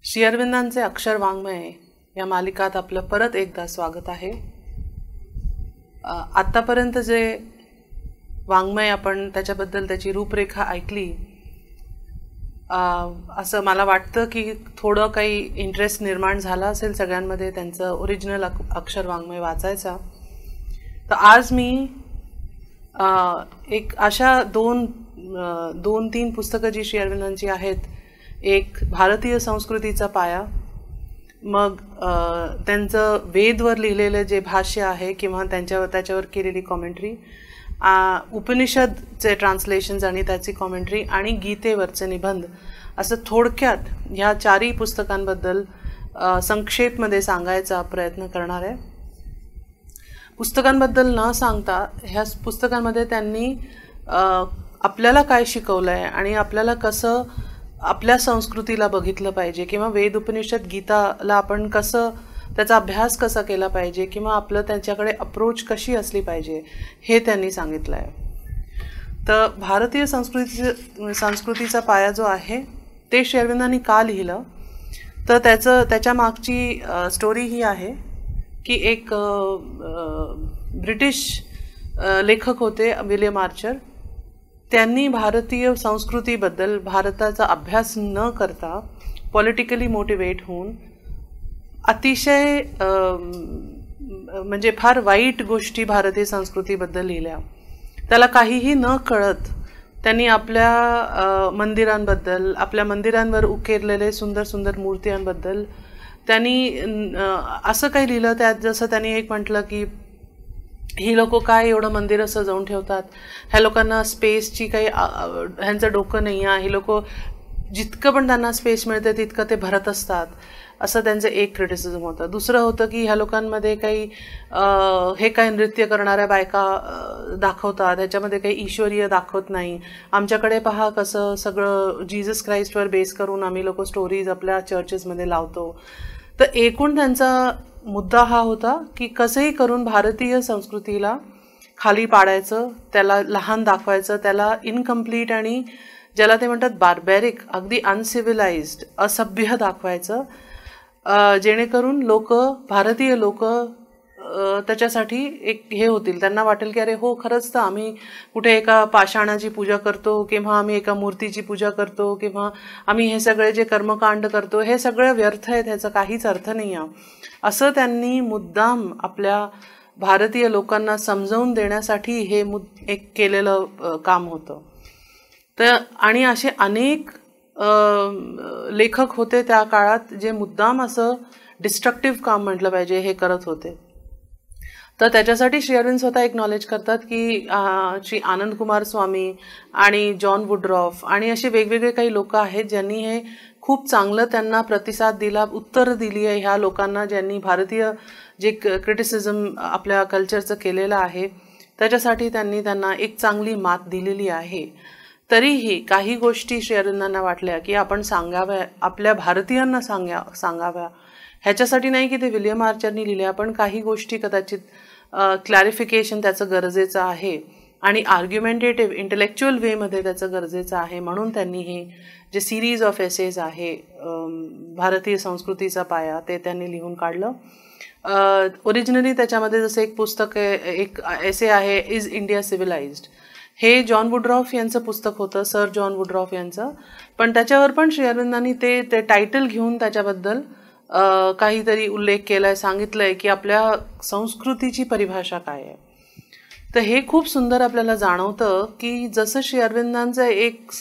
श्री अरविंदांचे अक्षर वाङ्मय या मालिकात आपलं परत एकदा स्वागत आहे. आत्तापर्यंत जे वाङ्मय आपण त्याच्याबद्दल त्याची रूपरेखा ऐकली, असं मला वाटतं की थोडं काही इंटरेस्ट निर्माण झाला असेल सगळ्यांमध्ये त्यांचं ओरिजिनल अक्षर वाङ्मय वाचायचा. तर आज मी एक अशा दोन तीन पुस्तकं जी श्री अरविंदांची आहेत, एक भारतीय संस्कृतीचा पाया, मग त्यांचं वेदवर लिहिलेलं जे भाष्य आहे किंवा त्याच्यावर केलेली कॉमेंट्री, उपनिषदचे ट्रान्सलेशन्स आणि त्याची कॉमेंट्री, आणि गीतेवरचे निबंध, असं थोडक्यात ह्या चारही पुस्तकांबद्दल संक्षेपमध्ये सांगायचा प्रयत्न करणार आहे. पुस्तकांबद्दल न सांगता ह्या पुस्तकांमध्ये त्यांनी आपल्याला काय शिकवलं आहे आणि आपल्याला कसं आपल्या संस्कृतीला बघितलं पाहिजे, किंवा वेद उपनिषद गीताला आपण कसं त्याचा अभ्यास कसा केला पाहिजे, किंवा आपलं त्यांच्याकडे अप्रोच कशी असली पाहिजे, हे त्यांनी सांगितलं आहे. तर भारतीय संस्कृतीचा पाया जो आहे ते श्री अरविंदांनी का लिहिलं, तर त्याच्या मागची स्टोरी ही आहे की एक ब्रिटिश लेखक होते विलियम आर्चर. त्यांनी भारतीय संस्कृतीबद्दल भारताचा अभ्यास न करता पॉलिटिकली मोटिवेट होऊन अतिशय म्हणजे फार वाईट गोष्टी भारतीय संस्कृतीबद्दल लिहिल्या. त्याला काहीही न कळत त्यांनी आपल्या मंदिरांबद्दल, आपल्या मंदिरांवर उकेरलेले सुंदर सुंदर मूर्त्यांबद्दल त्यांनी असं काही लिहिलं. त्यात जसं त्यांनी एक म्हटलं की ही लोक काय एवढं मंदिरं सजवून ठेवतात, ह्या लोकांना स्पेसची काही ह्यांचं डोकं नाही आहे, ही लोक जितकं पण त्यांना स्पेस मिळते तितकं ते भरत असतात, असं त्यांचं एक क्रिटिसिझम होतं. दुसरं होतं की ह्या लोकांमध्ये काही हे काही नृत्य करणाऱ्या बायका दाखवतात, ह्याच्यामध्ये काही ईश्वरीय दाखवत नाही. आमच्याकडे पहा कसं सगळं जीसस ख्राइस्टवर बेस करून आम्ही लोक स्टोरीज आपल्या चर्चेसमध्ये लावतो. तर एकूण त्यांचा मुद्दा हा होता की कसंही करून भारतीय संस्कृतीला खाली पाडायचं, त्याला लहान दाखवायचं, त्याला इनकम्प्लीट आणि ज्याला ते म्हणतात बार्बॅरिक, अगदी अनसिव्हिलाइज्ड, असभ्य दाखवायचं, जेणेकरून भारतीय लोक त्याच्यासाठी एक हे होतील, त्यांना वाटेल की अरे हो खरंच तर आम्ही कुठे एका पाषाणाची पूजा करतो, किंवा आम्ही एका मूर्तीची पूजा करतो, किंवा आम्ही हे सगळे जे कर्मकांड करतो हे सगळं व्यर्थ आहे, ह्याचा काहीच अर्थ नाही आहे, असं त्यांनी मुद्दाम आपल्या भारतीय लोकांना समजावून देण्यासाठी हे एक केलेलं काम होतं. तर आणि असे अनेक लेखक होते त्या काळात जे मुद्दाम असं डिस्ट्रक्टिव्ह काम म्हटलं पाहिजे हे करत होते. तर त्याच्यासाठी श्री अरविंद स्वतः एक्नॉलेज करतात की श्री आनंद कुमार स्वामी आणि जॉन वुडरॉफ आणि असे वेगवेगळे काही लोक आहेत ज्यांनी हे खूप चांगलं त्यांना प्रतिसाद दिला, उत्तर दिली आहे ह्या लोकांना, ज्यांनी भारतीय जे क्रिटिसिझम आपल्या कल्चरचं केलेलं आहे त्याच्यासाठी त्यांना एक चांगली मात दिलेली आहे. तरीही काही गोष्टी श्री अरविंदांना वाटल्या की आपण सांगाव्या, आपल्या भारतीयांना सांगाव्या. ह्याच्यासाठी नाही की ते विलियम आर्चरनी लिहिल्या, पण काही गोष्टी कदाचित क्लॅरिफिकेशन त्याचं गरजेचं आहे आणि आर्ग्युमेंटेटिव्ह इंटेलेक्च्युअल वेमध्ये त्याचं गरजेचं आहे. म्हणून त्यांनी हे जे सिरीज ऑफ एसेज आहे भारतीय संस्कृतीचा पाया ते त्यांनी लिहून काढलं. ओरिजिनली त्याच्यामध्ये जसं एक पुस्तक आहे, एक एसे आहे, इज इंडिया सिव्हिलाइज्ड, हे जॉन वुडरॉफ यांचं पुस्तक होतं, सर जॉन वुडरॉफ यांचं. पण त्याच्यावर पण श्री अरविंदांनी ते टायटल घेऊन त्याच्याबद्दल काहीतरी उल्लेख केलाय, सांगितलंय की आपल्या संस्कृतीची परिभाषा काय आहे. तर हे खूप सुंदर आपल्याला जाणवतं की जसं श्री अरविंदांचं एक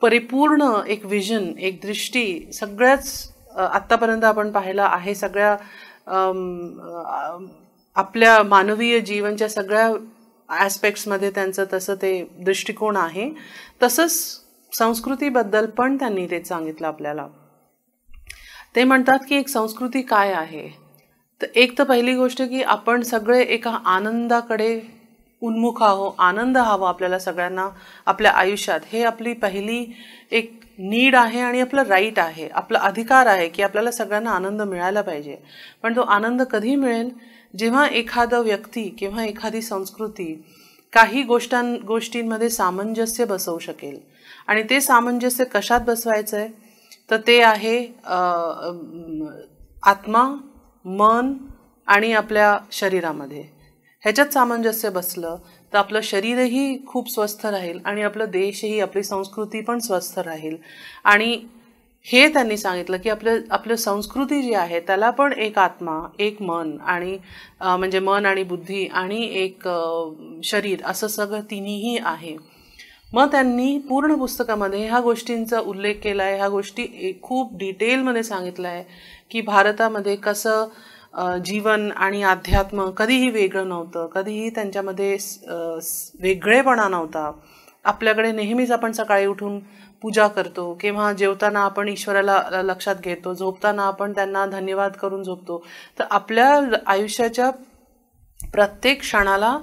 परिपूर्ण एक विजन, एक दृष्टी सगळ्याच आत्तापर्यंत आपण पाहिलं आहे, सगळ्या आपल्या मानवीय जीवनच्या सगळ्या ॲस्पेक्ट्समध्ये त्यांचं तसं ते दृष्टिकोन आहे, तसंच संस्कृतीबद्दल पण त्यांनी तेच सांगितलं आपल्याला. ते म्हणतात की एक संस्कृती काय आहे, तर एक तर पहिली गोष्ट की आपण सगळे एका आनंदाकडे उन्मुख आहो, आनंद हवा आपल्याला सगळ्यांना आपल्या आयुष्यात, हे आपली पहिली एक नीड आहे आणि आपलं राईट आहे, आपला अधिकार आहे की आपल्याला सगळ्यांना आनंद मिळायला पाहिजे. पण तो आनंद कधी मिळेल, जेव्हा एखादा व्यक्ती किंवा एखादी संस्कृती काही गोष्टींमध्ये सामंजस्य बसवू शकेल. आणि ते सामंजस्य कशात बसवायचं आहे, तर ते आहे आत्मा, मन आणि आपल्या शरीरामध्ये. ह्याच्यात सामंजस्य बसलं तर आपलं शरीरही खूप स्वस्थ राहील आणि आपलं देशही, आपली संस्कृती पण स्वस्थ राहील. आणि हे त्यांनी सांगितलं की आपलं संस्कृती जी आहे त्याला पण एक आत्मा, एक मन आणि म्हणजे मन आणि बुद्धी आणि एक शरीर असं सगळं तिन्हीही आहे. मग त्यांनी पूर्ण पुस्तकामध्ये ह्या गोष्टींचा उल्लेख केला आहे, ह्या गोष्टी खूप डिटेलमध्ये सांगितलं आहे की भारतामध्ये कसं जीवन आणि अध्यात्म कधीही वेगळं नव्हतं, कधीही त्यांच्यामध्ये वेगळेपणा नव्हता. आपल्याकडे नेहमीच आपण सकाळी उठून पूजा करतो किंवा जेवताना आपण ईश्वराला लक्षात घेतो, झोपताना आपण त्यांना धन्यवाद करून झोपतो. तर आपल्या आयुष्याच्या प्रत्येक क्षणाला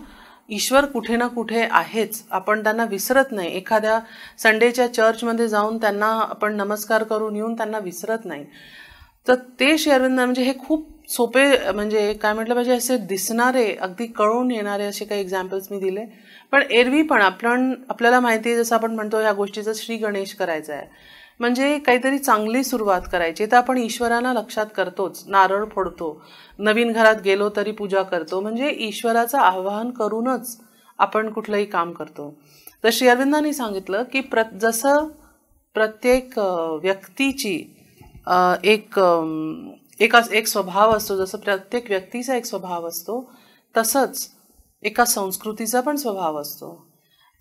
ईश्वर कुठे ना कुठे आहेच, आपण त्यांना विसरत नाही. एखाद्या संडेच्या चर्चमध्ये जाऊन त्यांना आपण नमस्कार करून येऊन त्यांना विसरत नाही. तर ते श्री अरविंद म्हणजे हे खूप सोपे, म्हणजे काय म्हटलं पाहिजे, असे दिसणारे, अगदी कळून येणारे असे काही एक्झाम्पल्स मी दिले. पण एरवी पण आपल्याला माहिती आहे, जसं आपण म्हणतो ह्या गोष्टीचं श्री गणेश करायचं आहे, म्हणजे काहीतरी चांगली सुरुवात करायची, तर आपण ईश्वराला लक्षात करतोच, नारळ फोडतो, नवीन घरात गेलो तरी पूजा करतो, म्हणजे ईश्वराचं आवाहन करूनच आपण कुठलंही काम करतो. तर श्री अरविंदांनी सांगितलं की जसं प्रत्येक व्यक्तीची एक स्वभाव असतो, जसं प्रत्येक व्यक्तीचा एक स्वभाव असतो, तसंच एका संस्कृतीचा पण स्वभाव असतो.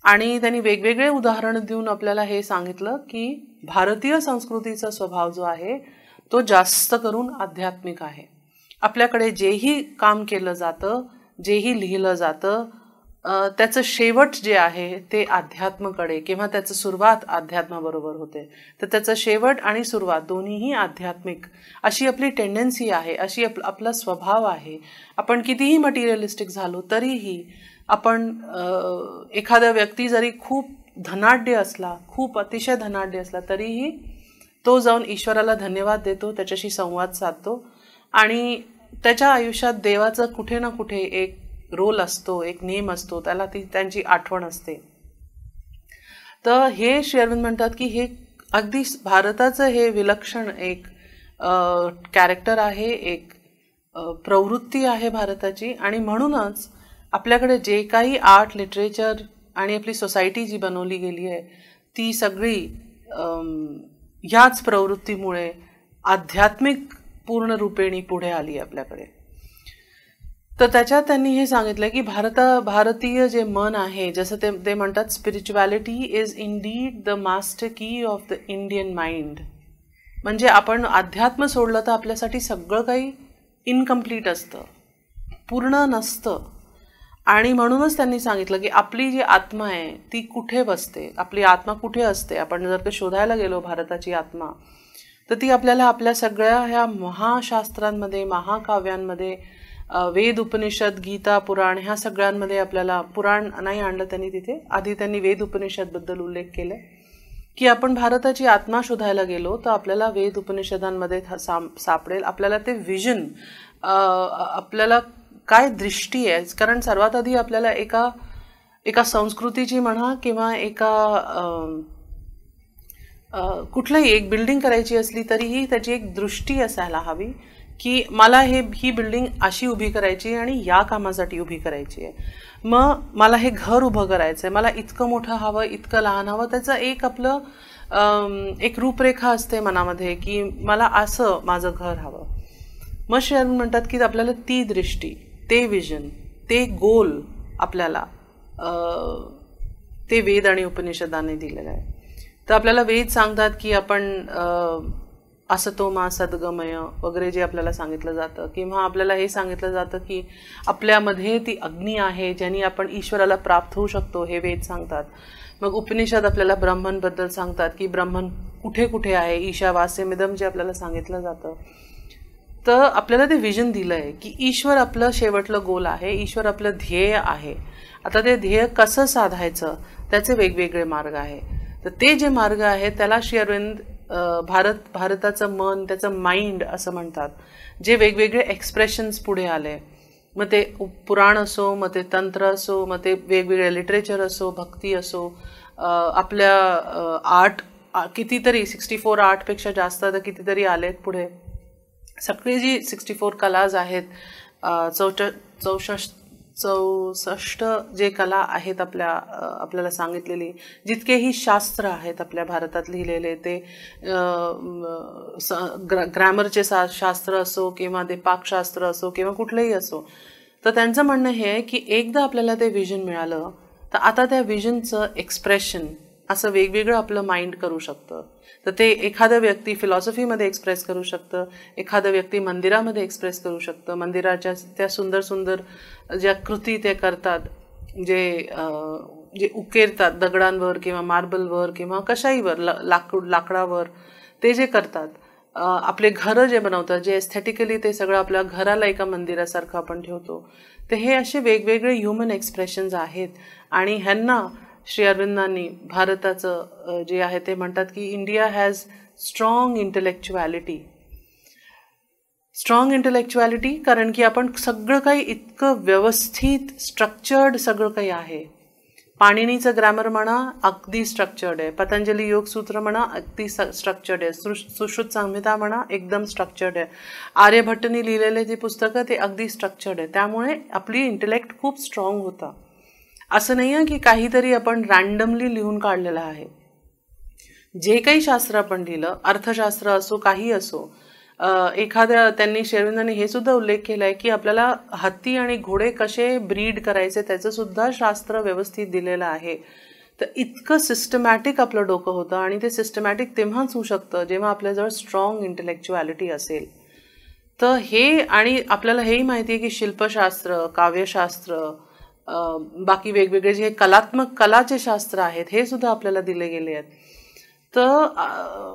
आणि त्यांनी वेगवेगळे उदाहरण देऊन आपल्याला हे सांगितलं की भारतीय संस्कृतीचा स्वभाव जो आहे तो जास्त करून आध्यात्मिक आहे. आपल्याकडे जेही काम केलं जातं, जेही लिहिलं जातं, त्याचं शेवट जे आहे ते अध्यात्माकडे किंवा त्याचं सुरुवात अध्यात्माबरोबर होते. तर त्याचं शेवट आणि सुरुवात दोन्हीही आध्यात्मिक अशी आपली टेंडन्सी आहे, अशी आपला स्वभाव आहे. आपण कितीही मटेरियलिस्टिक झालो तरीही आपण एखादा व्यक्ती जरी खूप धनाढ्य असला, खूप अतिशय धनाढ्य असला, तरीही तो जाऊन ईश्वराला धन्यवाद देतो, त्याच्याशी संवाद साधतो आणि त्याच्या आयुष्यात देवाचं कुठे ना कुठे एक रोल असतो, एक नेम असतो, त्याला त्यांची आठवण असते. तर हे श्री अरविंद म्हणतात की हे अगदी भारताचं हे विलक्षण एक कॅरेक्टर आहे, एक प्रवृत्ती आहे भारताची. आणि म्हणूनच आपल्याकडे जे काही आर्ट, लिटरेचर आणि आपली सोसायटी जी बनवली गेली आहे ती सगळी ह्याच प्रवृत्तीमुळे आध्यात्मिक पूर्ण रूपेणी पुढे आली आपल्याकडे. तर त्याच्यात त्यांनी हे सांगितलं की भारतीय जे मन आहे, जसं ते म्हणतात, spirituality is Indeed the master की ऑफ द इंडियन माइंड. म्हणजे आपण अध्यात्म सोडलं तर आपल्यासाठी सगळं काही इनकम्प्लीट असतं, पूर्ण नसतं. आणि म्हणूनच त्यांनी सांगितलं की आपली जी आत्मा आहे ती कुठे बसते, आपली आत्मा कुठे असते. आपण जर का शोधायला गेलो भारताची आत्मा, तर ती आपल्याला आपल्या सगळ्या ह्या महाशास्त्रांमध्ये, महाकाव्यांमध्ये, वेद, उपनिषद, गीता, पुराण ह्या सगळ्यांमध्ये आपल्याला, पुराण नाही आणलं त्यांनी तिथे, आधी त्यांनी वेद उपनिषदबद्दल उल्लेख केला की आपण भारताची आत्मा शोधायला गेलो तर आपल्याला वेद उपनिषदांमध्ये सापडेल. आपल्याला ते विजन, आपल्याला काय दृष्टी आहे, कारण सर्वात आधी आपल्याला एका संस्कृतीची म्हणा किंवा कुठलंही एक बिल्डिंग करायची असली तरीही त्याची एक दृष्टी असायला हवी की मला ही बिल्डिंग अशी उभी करायची आणि या कामासाठी उभी करायची आहे. मग मला हे घर उभं करायचं आहे, मला इतकं मोठं हवं, इतकं लहान हवं, त्याचं एक रूपरेखा असते मनामध्ये की मला असं माझं घर हवं. मग श्री अरविंद म्हणतात की आपल्याला ती दृष्टी, ते विजन, ते गोल आपल्याला ते वेद आणि उपनिषदाने दिलेलं आहे. तर आपल्याला वेद सांगतात की आपण असतो मा सद्गमय वगैरे जे आपल्याला सांगितलं जातं, किंवा आपल्याला हे सांगितलं जातं की आपल्यामध्ये ती अग्नी आहे ज्याने आपण ईश्वराला प्राप्त होऊ शकतो, हे वेद सांगतात. मग उपनिषद आपल्याला ब्रह्मनबद्दल सांगतात की ब्रह्मन कुठे कुठे आहे, ईशावास्यमिदम जे आपल्याला सांगितलं जातं. तर आपल्याला ते विजन दिलं आहे की ईश्वर आपलं शेवटलं गोल आहे, ईश्वर आपलं ध्येय आहे. आता ते ध्येय कसं साधायचं त्याचे वेगवेगळे मार्ग आहे. तर ते जे मार्ग आहेत त्याला श्री अरविंद भारताचं मन, त्याचं माइंड असं म्हणतात, जे वेगवेगळे एक्सप्रेशन्स पुढे आले. मग ते पुराण असो, मग ते तंत्र असो, मग ते वेगवेगळे लिटरेचर असो, भक्ती असो, आपल्या आर्ट कितीतरी 64 आर्टपेक्षा जास्त तर कितीतरी आलेत पुढे. सगळी जी 64 कलाज आहेत, 64 जे कला आहेत आपल्याला सांगितलेली, जितकेही शास्त्र आहेत आपल्या भारतात लिहिलेले, ते ग्रॅमरचे शास्त्र असो किंवा ते पाकशास्त्र असो किंवा कुठलंही असो, तर त्यांचं म्हणणं हे आहे की एकदा आपल्याला ते विजन मिळालं तर आता त्या विजनचं एक्सप्रेशन असं वेगवेगळं आपलं माइंड करू शकतं. तर ते एखादं व्यक्ती फिलॉसॉफीमध्ये एक्सप्रेस करू शकतं, एखादं व्यक्ती मंदिरामध्ये एक्सप्रेस करू शकतं. मंदिराच्या त्या सुंदर सुंदर ज्या कृती ते करतात, जे उकेरतात दगडांवर किंवा मार्बलवर किंवा कशाहीवर, लाकडावर, ते जे करतात, आपले घरं जे बनवतात, जे एस्थेटिकली ते सगळं आपल्या घराला एका मंदिरासारखं आपण ठेवतो, तर हे असे वेगवेगळे ह्युमन एक्सप्रेशन्स आहेत. आणि ह्यांना श्री अरविंदांनी भारताचं जे आहे ते म्हणतात की इंडिया हॅज स्ट्रॉंग इंटेलेक्च्युअलिटी, कारण की आपण सगळं काही इतकं व्यवस्थित स्ट्रक्चर्ड सगळं काही आहे. पाणिनीचं ग्रॅमर म्हणा अगदी स्ट्रक्चर्ड आहे, पतंजली योगसूत्र म्हणा अगदी स्ट्रक्चर्ड आहे, सुश्रुत संहिता म्हणा एकदम स्ट्रक्चर्ड आहे, आर्यभट्टनी लिहिलेले जे पुस्तकं ते अगदी स्ट्रक्चर्ड आहे. त्यामुळे आपली इंटेलेक्ट खूप स्ट्रॉंग होता. असं नाही आहे की काहीतरी आपण रँडमली लिहून काढलेलं आहे. जे काही शास्त्र आपण लिहिलं, अर्थशास्त्र असो काही असो, त्यांनी शेरविंदांनी हे सुद्धा उल्लेख केला आहे की आपल्याला हत्ती आणि घोडे कसे ब्रीड करायचे त्याचं सुद्धा शास्त्र व्यवस्थित दिलेलं आहे. तर इतकं सिस्टमॅटिक आपलं डोकं होतं आणि ते सिस्टमॅटिक तेव्हाच होऊ शकतं जेव्हा आपल्याजवळ स्ट्रॉंग इंटेलेक्च्युअलिटी असेल. तर हे, आणि आपल्याला हेही माहिती आहे की शिल्पशास्त्र, काव्यशास्त्र, बाकी वेगवेगळे जे कलाचे शास्त्र आहेत हे सुद्धा आपल्याला दिले गेले आहेत. तर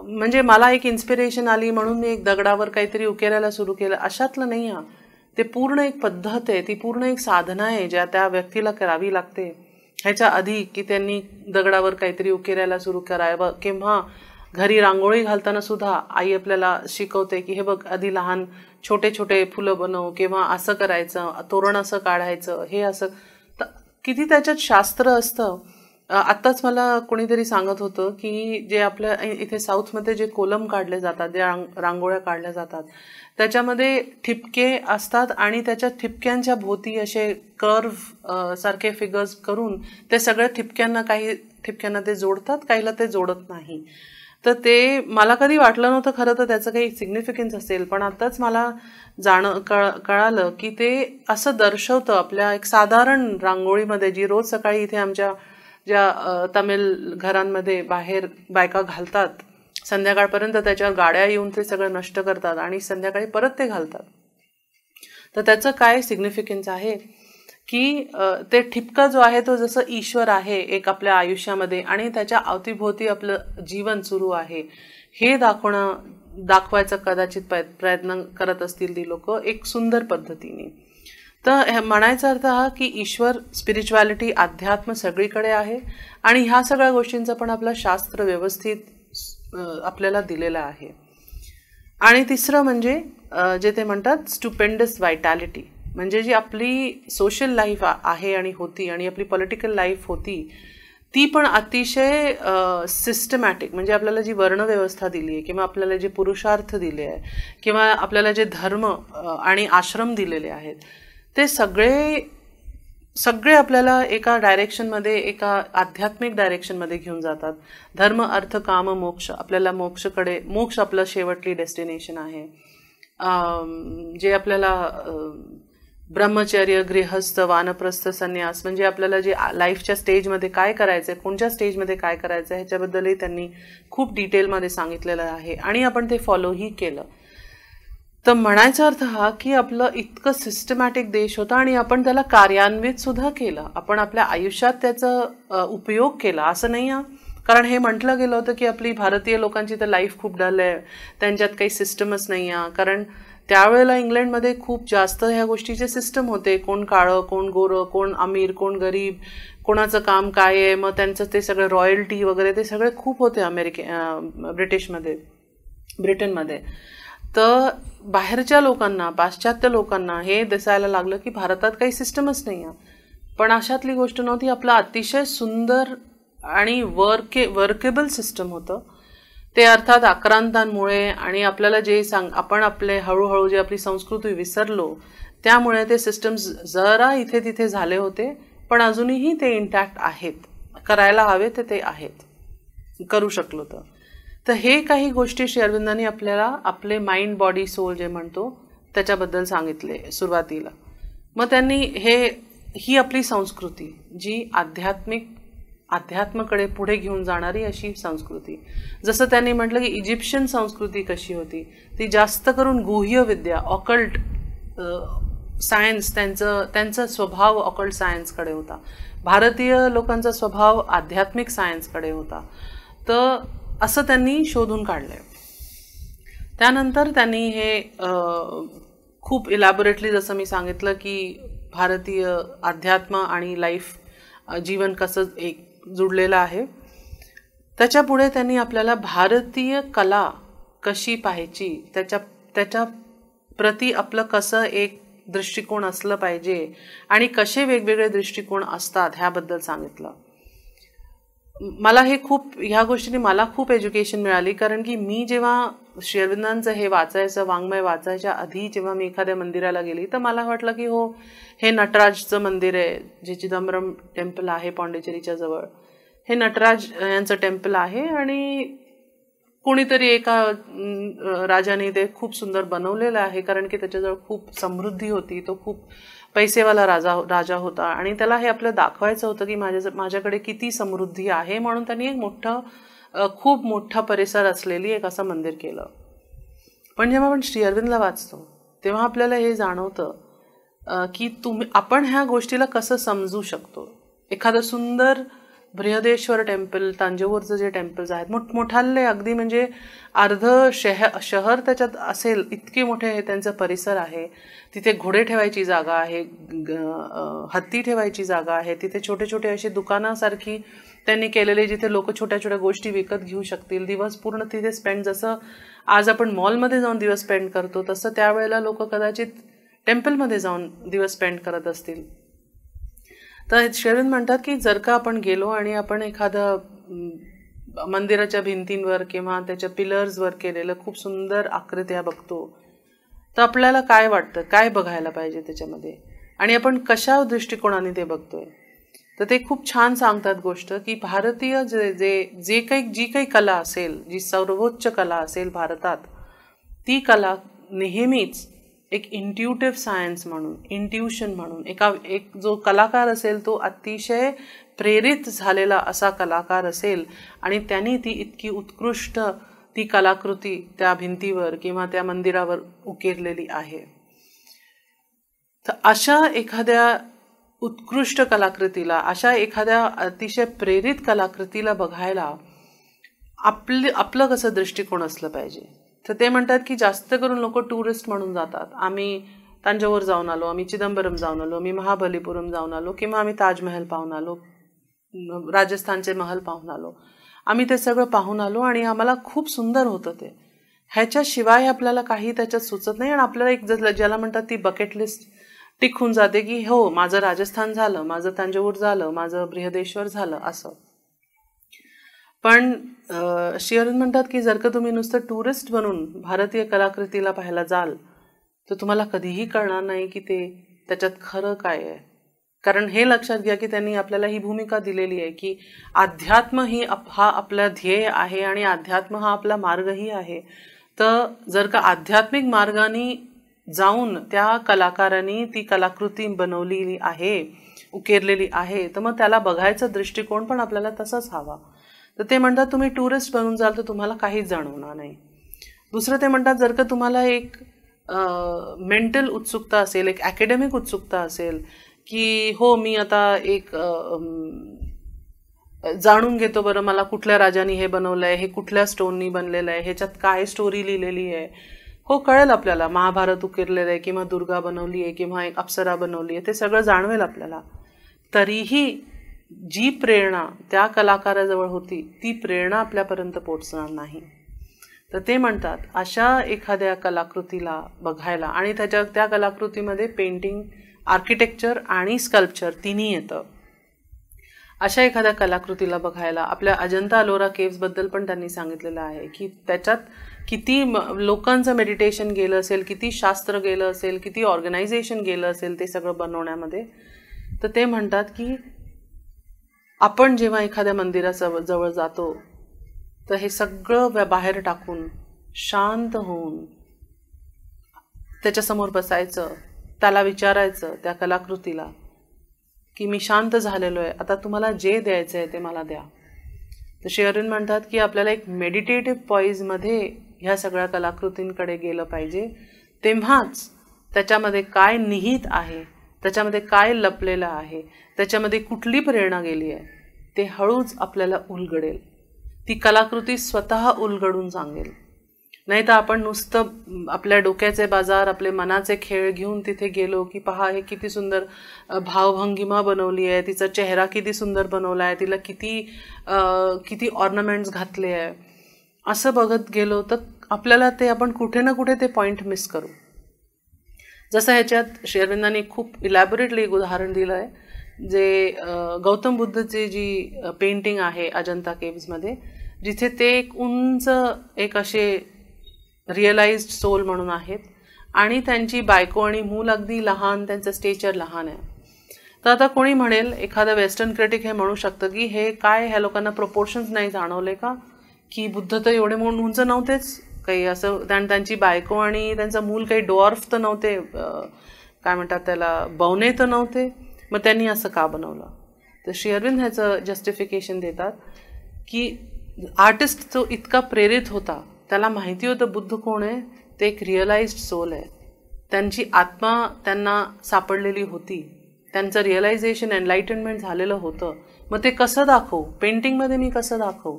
म्हणजे मला एक इन्स्पिरेशन आली म्हणून मी एक दगडावर काहीतरी उकेरायला सुरू केलं अशातलं नाही आहे. ते पूर्ण एक पद्धत आहे, ती पूर्ण एक साधना आहे ज्या त्या व्यक्तीला करावी लागते. ह्याच्या आधी की त्यांनी दगडावर काहीतरी उकेरायला सुरू करावं, किंवा घरी रांगोळी घालताना सुद्धा आई आपल्याला शिकवते की हे बघ आधी लहान छोटे छोटे फुलं बनव, किंवा असं करायचं, तोरण असं काढायचं, हे असं. किती त्याच्यात शास्त्र असतं. आत्ताच मला कोणीतरी सांगत होतं की जे आपल्या इथे साऊथमध्ये जे कोलम काढले जातात, जे रांगोळ्या काढल्या जातात, त्याच्यामध्ये ठिपके असतात आणि त्याच्या ठिपक्यांच्या भोवती असे कर्व सारखे फिगर्स करून ते सगळ्या काही ठिपक्यांना ते जोडतात, काहीला ते जोडत नाही. तर ते मला कधी वाटलं नव्हतं खरं तर त्याचं काही सिग्निफिकन्स असेल, पण आत्ताच मला कळालं की ते असं दर्शवतं आपल्या एक साधारण रांगोळीमध्ये, जी रोज सकाळी इथे आमच्या ज्या तमिळ घरांमध्ये बाहेर बायका घालतात, संध्याकाळपर्यंत त्याच्यावर गाड्या येऊन ते सगळं नष्ट करतात आणि संध्याकाळी परत ते घालतात. तर त्याचं काय सिग्निफिकन्स आहे की ते ठिपका जो आहे तो जसं ईश्वर आहे एक आपल्या आयुष्यामध्ये आणि त्याच्या अवतीभोवती आपलं जीवन सुरू आहे हे दाखवायचा कदाचित प्रयत्न करत असतील ती लोक एक सुंदर पद्धतीने. तर म्हणायचा अर्थ हा की ईश्वर, स्पिरिच्युअलिटी, अध्यात्म सगळीकडे आहे आणि ह्या सगळ्या गोष्टींचा पण आपलं शास्त्र व्यवस्थित आपल्याला दिलेलं आहे. आणि तिसरं म्हणजे जे ते म्हणतात स्टुपेंडस व्हायटॅलिटी, म्हणजे जी आपली सोशल लाईफ आहे आणि होती आणि आपली पॉलिटिकल लाईफ होती ती पण अतिशय सिस्टमॅटिक, म्हणजे आपल्याला जी वर्णव्यवस्था दिली आहे किंवा आपल्याला जे पुरुषार्थ दिले आहे किंवा आपल्याला जे धर्म आणि आश्रम दिलेले आहेत ते सगळे आपल्याला एका डायरेक्शनमध्ये, एका आध्यात्मिक डायरेक्शनमध्ये घेऊन जातात. धर्म, अर्थ, काम, मोक्ष, आपल्याला मोक्ष आपलं शेवटली डेस्टिनेशन आहे. जे आपल्याला ब्रह्मचर्य, गृहस्थ, वानप्रस्थ, संन्यास, म्हणजे आपल्याला जे लाईफच्या स्टेजमध्ये काय करायचं आहे, कोणत्या स्टेजमध्ये काय करायचं आहे ह्याच्याबद्दलही त्यांनी खूप डिटेलमध्ये सांगितलेलं आहे आणि आपण ते फॉलोही केलं. तर म्हणायचा अर्थ हा की आपलं इतकं सिस्टमॅटिक देश होता आणि आपण त्याला कार्यान्वित सुद्धा केलं, आपण आपल्या आयुष्यात त्याचा उपयोग केला. असं नाही आहे, कारण हे म्हटलं गेलं होतं की आपली भारतीय लोकांची तर लाईफ खूप डल आहे, त्यांच्यात काही सिस्टमच नाही आहे. कारण त्यावेळेला इंग्लंडमध्ये खूप जास्त ह्या गोष्टीचे सिस्टम होते, कोण काळं, कोण गोरं, कोण अमीर, कोण गरीब, कोणाचं काम काय आहे, मग त्यांचं ते सगळं रॉयल्टी वगैरे ते सगळे खूप होते ब्रिटनमध्ये. तर बाहेरच्या लोकांना, पाश्चात्य लोकांना हे दिसायला लागलं की भारतात काही सिस्टमच नाही आहे. पण अशातली गोष्ट नव्हती, आपलं अतिशय सुंदर आणि वर्केबल सिस्टम होतं ते अर्थात आक्रांतांमुळे आणि आपल्याला जे आपण आपले हळूहळू जे आपली संस्कृती विसरलो त्यामुळे ते सिस्टम्स जरा इथे तिथे झाले होते, पण अजूनही ते इंटॅक्ट आहेत. करायला हवे ते आहेत, करू शकलो तर हे काही गोष्टी श्री अरविंदांनी आपल्याला आपले माइंड बॉडी सोल जे म्हणतो त्याच्याबद्दल सांगितले सुरुवातीला. मग त्यांनी ही आपली संस्कृती जी अध्यात्माकडे पुढे घेऊन जाणारी अशी संस्कृती, जसं त्यांनी म्हटलं की इजिप्शियन संस्कृती कशी होती, ती जास्त करून गुह्य विद्या ऑकल्ट सायन्स, त्यांचा स्वभाव ऑकल्ट सायन्सकडे होता. भारतीय लोकांचा स्वभाव आध्यात्मिक सायन्सकडे होता. तर असं त्यांनी शोधून काढलंय. त्यानंतर त्यांनी हे खूप इलॅबोरेटली जसं मी सांगितलं की भारतीय अध्यात्म आणि लाईफ जीवन कसं एक जुडलेलं आहे. त्याच्या पुढे त्यांनी आपल्याला भारतीय कला कशी पाहायची, त्याच्या प्रती आपलं कसं एक दृष्टिकोन असलं पाहिजे आणि कसे वेगवेगळे दृष्टिकोन असतात ह्याबद्दल सांगितलं. मला ह्या गोष्टीने मला खूप एज्युकेशन मिळाली, कारण की मी जेव्हा श्री अरविंदांचं हे वाचायचं, वाङ्मय वाचायच्या आधी जेव्हा मी एखाद्या मंदिराला गेली तर मला वाटलं की हो, हे नटराजचं मंदिर आहे जे चिदंबरम टेम्पल आहे पाँडेचेरीच्या जवळ. हे नटराज यांचं टेम्पल आहे आणि कोणीतरी एका राजाने ते खूप सुंदर बनवलेलं आहे, कारण की त्याच्याजवळ खूप समृद्धी होती, तो खूप पैसेवाला राजा होता आणि त्याला हे आपलं दाखवायचं होतं की माझ्याकडे किती समृद्धी आहे, म्हणून त्यांनी एक खूप मोठा परिसर असलेली एक असं मंदिर केलं. पण जेव्हा आपण श्री अरविंदला वाचतो तेव्हा आपल्याला हे जाणवतं की आपण ह्या गोष्टीला कसं समजू शकतो. एखादं सुंदर बृहदेश्वर टेम्पल, तांजोरचं जे टेम्पल्स आहेत मोठमोठाले, अगदी म्हणजे अर्ध शहर त्याच्यात असेल इतके मोठे हे त्यांचं परिसर आहे. तिथे घोडे ठेवायची जागा आहे, हत्ती ठेवायची जागा आहे, तिथे छोटे छोटे अशी दुकानासारखी त्यांनी केलेले जिथे लोक छोट्या छोट्या गोष्टी विकत घेऊ शकतील. दिवस पूर्ण तिथे स्पेंड, जसं आज आपण मॉलमध्ये जाऊन दिवस स्पेंड करतो तसं त्यावेळेला लोक कदाचित टेम्पलमध्ये जाऊन दिवस स्पेंड करत असतील. तर श्री अरविंद म्हणतात की जर का आपण गेलो आणि आपण एखादं मंदिराच्या भिंतींवर किंवा त्याच्या पिलर्सवर केलेलं खूप सुंदर आकृत्या बघतो तर आपल्याला काय वाटतं, काय बघायला पाहिजे त्याच्यामध्ये आणि आपण कशा दृष्टिकोनाने ते बघतोय. तर ते खूप छान सांगतात गोष्ट की भारतीय जी काही कला असेल, जी सर्वोच्च कला असेल भारतात, ती कला नेहमीच एक इंट्युटिव्ह सायन्स म्हणून, इंट्युशन म्हणून एक जो कलाकार असेल तो अतिशय प्रेरित झालेला असा कलाकार असेल आणि त्यांनी ती इतकी उत्कृष्ट ती कलाकृती त्या भिंतीवर किंवा त्या मंदिरावर उकेरलेली आहे. तर अशा एखाद्या उत्कृष्ट कलाकृतीला, अशा एखाद्या अतिशय प्रेरित कलाकृतीला बघायला आपलं कसं दृष्टिकोन असलं पाहिजे. तर ते म्हणतात की जास्त करून लोक टुरिस्ट म्हणून जातात. आम्ही तांजोर जाऊन आलो, आम्ही चिदंबरम जाऊन आलो, आम्ही महाबलीपुरम जाऊन आलो किंवा आम्ही ताजमहल पाहून आलो, राजस्थानचे महल पाहून आलो, आम्ही ते सगळं पाहून आलो आणि आम्हाला खूप सुंदर होतं ते. ह्याच्याशिवाय आपल्याला काही त्याच्यात सुचत नाही आणि आपल्याला एक ज्याला म्हणतात ती बकेट लिस्ट टिक होऊन जाते की हो, माझं राजस्थान झालं, माझं तांजोर झालं, माझं बृहदेश्वर झालं असं. पण श्री अरविंद म्हणतात की जर का तुम्ही नुसतं टुरिस्ट बनून भारतीय कलाकृतीला पाहायला जाल तर तुम्हाला कधीही कळणार नाही की त्याच्यात खरं काय आहे. कारण हे लक्षात घ्या की त्यांनी आपल्याला ही भूमिका दिलेली आहे की अध्यात्म हा आपला ध्येय आहे आणि अध्यात्म हा आपला मार्गही आहे. तर जर का आध्यात्मिक मार्गाने जाऊन त्या कलाकारांनी ती कलाकृती बनवलेली आहे, उकेरलेली आहे, तर मग त्याला बघायचा दृष्टिकोन पण आपल्याला तसाच हवा. तर ते म्हणतात तुम्ही टुरिस्ट बनून जाल तर तुम्हाला काहीच जाणवणार नाही. दुसरं ते म्हणतात जर का तुम्हाला एक मेंटल उत्सुकता असेल, एक अकॅडमिक उत्सुकता असेल की हो मी आता एक जाणून घेतो बरं मला कुठल्या राजाने हे बनवलं आहे, हे कुठल्या स्टोननी बनलेलं आहे, ह्याच्यात काय स्टोरी लिहिलेली आहे, हो कळेल आपल्याला. महाभारत उकेरलेलं आहे किंवा दुर्गा बनवली आहे किंवा एक अप्सरा बनवली आहे, ते सगळं जाणवेल आपल्याला. तरीही जी प्रेरणा त्या कलाकाराजवळ होती ती प्रेरणा आपल्यापर्यंत पोहोचणार नाही. तर ते म्हणतात अशा एखाद्या कलाकृतीला बघायला, आणि त्या कलाकृतीमध्ये पेंटिंग, आर्किटेक्चर आणि स्कल्पचर तिन्ही येतं. अशा एखाद्या कलाकृतीला बघायला. आपल्या अजंता अलोरा केव्सबद्दल पण त्यांनी सांगितलेलं आहे की त्याच्यात किती लोकांचं मेडिटेशन गेलं असेल, किती शास्त्र गेलं असेल, किती ऑर्गनायझेशन गेलं असेल ते सगळं बनवण्यामध्ये. तर ते म्हणतात की आपण जेव्हा एखाद्या मंदिराजवळ जातो तर हे सगळं बाहेर टाकून शांत होऊन त्याच्यासमोर बसायचं, त्याला विचारायचं त्या कलाकृतीला की मी शांत झालेलो आहे, आता तुम्हाला जे द्यायचं आहे ते मला द्या. तर श्री अरविंद म्हणतात की आपल्याला एक मेडिटेटिव्ह पॉईजमध्ये ह्या सगळ्या कलाकृतींकडे गेलं पाहिजे. तेव्हाच त्याच्यामध्ये काय निहित आहे, त्याच्यामध्ये काय लपलेलं आहे, त्याच्यामध्ये कुठली प्रेरणा गेली आहे ते हळूच आपल्याला उलगडेल. ती कलाकृती स्वतः उलगडून सांगेल. नाही तर आपण नुसतं आपल्या डोक्याचे बाजार, आपले मनाचे खेळ घेऊन तिथे गेलो की पहा हे किती सुंदर भावभंगिमा बनवली आहे, तिचा चेहरा किती सुंदर बनवला आहे, तिला किती ऑर्नामेंट्स घातले आहे, असं बघत गेलो तर आपल्याला ते आपण कुठे ना कुठे ते पॉईंट मिस करू. जसं ह्याच्यात श्री अरविंदांनी खूप इलॅबोरेटली एक उदाहरण दिलं आहे, जे गौतम बुद्धची जी पेंटिंग आहे अजंता केव्समध्ये, जिथे ते एक उंच एक असे रिअलाइज्ड सोल म्हणून आहेत आणि त्यांची बायको आणि मूल अगदी लहान, त्यांचं स्टेचर लहान आहे. तर आता कोणी म्हणेल, एखादा वेस्टर्न क्रिटिक हे म्हणू शकतं की हे काय, ह्या लोकांना प्रपोर्शन्स नाही जाणवले का, की बुद्ध तर एवढे म्हणून उंच नव्हतेच काही असं, त्यांची बायको आणि त्यांचं मूल काही डॉर्फ तर नव्हते, काय म्हणतात त्याला, बवणे तर नव्हते, मग त्यांनी असं का बनवलं. तर श्री अरविंद ह्याचं जस्टिफिकेशन देतात की आर्टिस्ट जो इतका प्रेरित होता, त्याला माहिती होतं बुद्ध कोण आहे, ते एक रिअलाइज्ड सोल आहे, त्यांची आत्मा त्यांना सापडलेली होती, त्यांचं रिअलायझेशन एनलाइटनमेंट झालेलं होतं. मग ते कसं दाखवू, पेंटिंगमध्ये मी कसं दाखवू,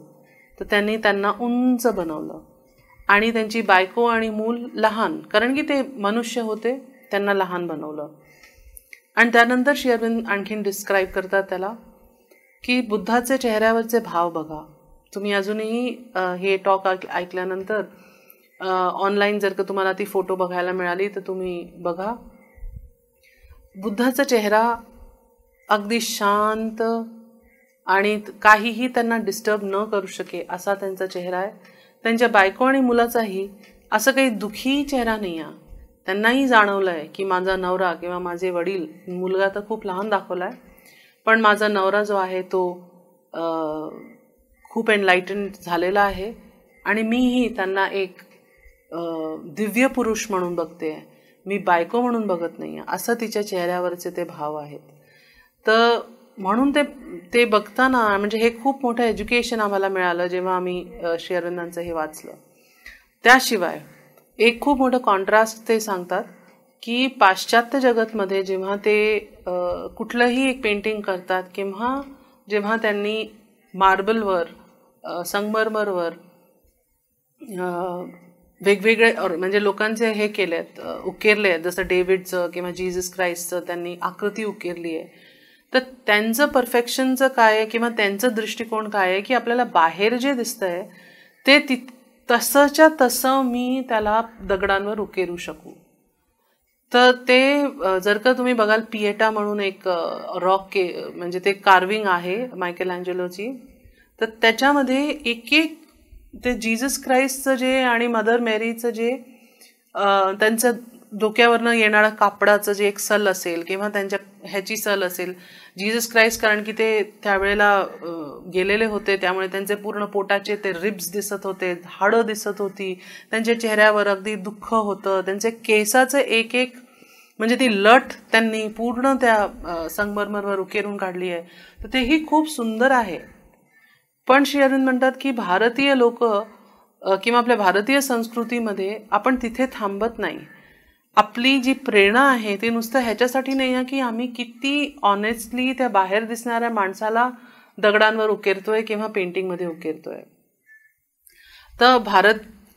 तर त्यांनी त्यांना उंच बनवलं आणि त्यांची बायको आणि मूल लहान, कारण की ते मनुष्य होते, त्यांना लहान बनवलं. आणि त्यानंतर श्री अरविंद आणखीन डिस्क्राईब करतात त्याला की बुद्धाचे चेहऱ्यावरचे भाव बघा. तुम्ही अजूनही हे टॉक ऐकल्यानंतर ऑनलाईन जर का तुम्हाला ती फोटो बघायला मिळाली तर तुम्ही बघा. बुद्धाचा चेहरा अगदी शांत आणि काहीही त्यांना डिस्टर्ब न करू शके असा त्यांचा चेहरा आहे. त्यांच्या बायको आणि मुलाचाही असं काही दुःखी चेहरा नाही आहे. त्यांनाही जाणवलं आहे की माझा नवरा किंवा माझे वडील, मुलगा तर खूप लहान दाखवला आहे, पण माझा नवरा जो आहे तो खूप एनलाइटन झालेला आहे आणि मीही त्यांना एक दिव्य पुरुष म्हणून बघते आहे, मी बायको म्हणून बघत नाही आहे, असं तिच्या चेहऱ्यावरचे ते भाव आहेत. तर म्हणून ते बघताना म्हणजे हे खूप मोठं एज्युकेशन आम्हाला मिळालं जेव्हा आम्ही श्री अरविंदांचं हे वाचलं. त्याशिवाय एक खूप मोठं कॉन्ट्रास्ट ते सांगतात की पाश्चात्य जगतमध्ये जेव्हा ते कुठलंही एक पेंटिंग करतात किंवा जेव्हा त्यांनी मार्बलवर, संगमरमरवर वेगवेगळे म्हणजे लोकांचे हे केलेत, उकेरले आहेत, जसं डेव्हिडचं किंवा जीसस क्राइस्टचं त्यांनी आकृती उकेरली आहे, तर त्यांचं परफेक्शनचं काय आहे किंवा त्यांचं दृष्टिकोन काय आहे की आपल्याला बाहेर जे दिसतंय ते तसंच्या तसं मी त्याला दगडांवर उकेरू शकू. तर ते जर का तुम्ही बघाल, पिएटा म्हणून एक रॉक म्हणजे ते कार्विंग आहे मायकेल अँजेलोची, तर त्याच्यामध्ये एक ते जीसस क्राइस्टचं जे आणि मदर मेरीचं जे त्यांचं डोक्यावरनं येणारं कापडाचं जे एक सल असेल किंवा त्यांच्या ह्याची सल असेल, जीसस क्राइस्ट कारण की ते त्यावेळेला गेलेले होते त्यामुळे त्यांचे पूर्ण पोटाचे ते रिब्स दिसत होते, हाडं दिसत होती, त्यांच्या चेहऱ्यावर अगदी दुःख होतं, त्यांचे केसाचं एक म्हणजे ती लट त्यांनी पूर्ण त्या संगमरमरवर उकेरून काढली आहे. तर तेही खूप सुंदर आहे. पण श्री अरविंद म्हणतात की भारतीय लोक किंवा आपल्या भारतीय संस्कृतीमध्ये आपण तिथे थांबत नाही. आपली जी प्रेरणा आहे ती नुसतं ह्याच्यासाठी नाही आहे की आम्ही किती ऑनेस्टली त्या बाहेर दिसणाऱ्या माणसाला दगडांवर उकेरतोय किंवा पेंटिंगमध्ये उकेरतोय. तर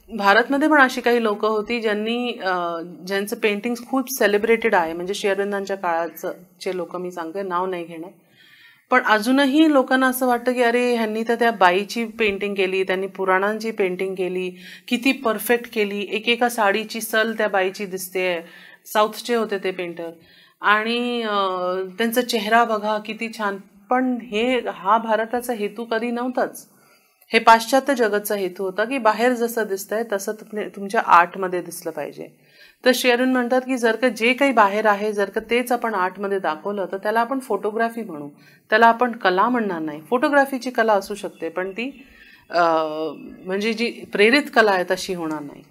भारतमध्ये पण अशी काही लोक होती ज्यांचं पेंटिंग खूप सेलिब्रेटेड आहे. म्हणजे श्री अरविंदांच्या काळाचे लोक मी सांगते, नाव नाही घेणार, पण अजूनही लोकांना असं वाटतं की अरे ह्यांनी तर त्या बाईची पेंटिंग केली, त्यांनी पुराणांची पेंटिंग केली, किती परफेक्ट केली, एकेका साडीची सल त्या बाईची दिसते. साऊथचे होते ते पेंटर आणि त्यांचा चेहरा बघा किती छान, पण हा भारताचा हेतू कधी नव्हताच. हे पाश्चात्य जगतचा हेतू होता की बाहेर जसं दिसतंय तसं तुमच्या आर्टमध्ये दिसलं पाहिजे. तर शेरन म्हणतात की जर का जे काही बाहेर आहे जर का तेच आपण आर्टमध्ये दाखवलं तर त्याला आपण फोटोग्राफी म्हणू, त्याला आपण कला म्हणणार नाही. फोटोग्राफीची कला असू शकते पण ती म्हणजे जी प्रेरित कला आहे तशी होणार नाही.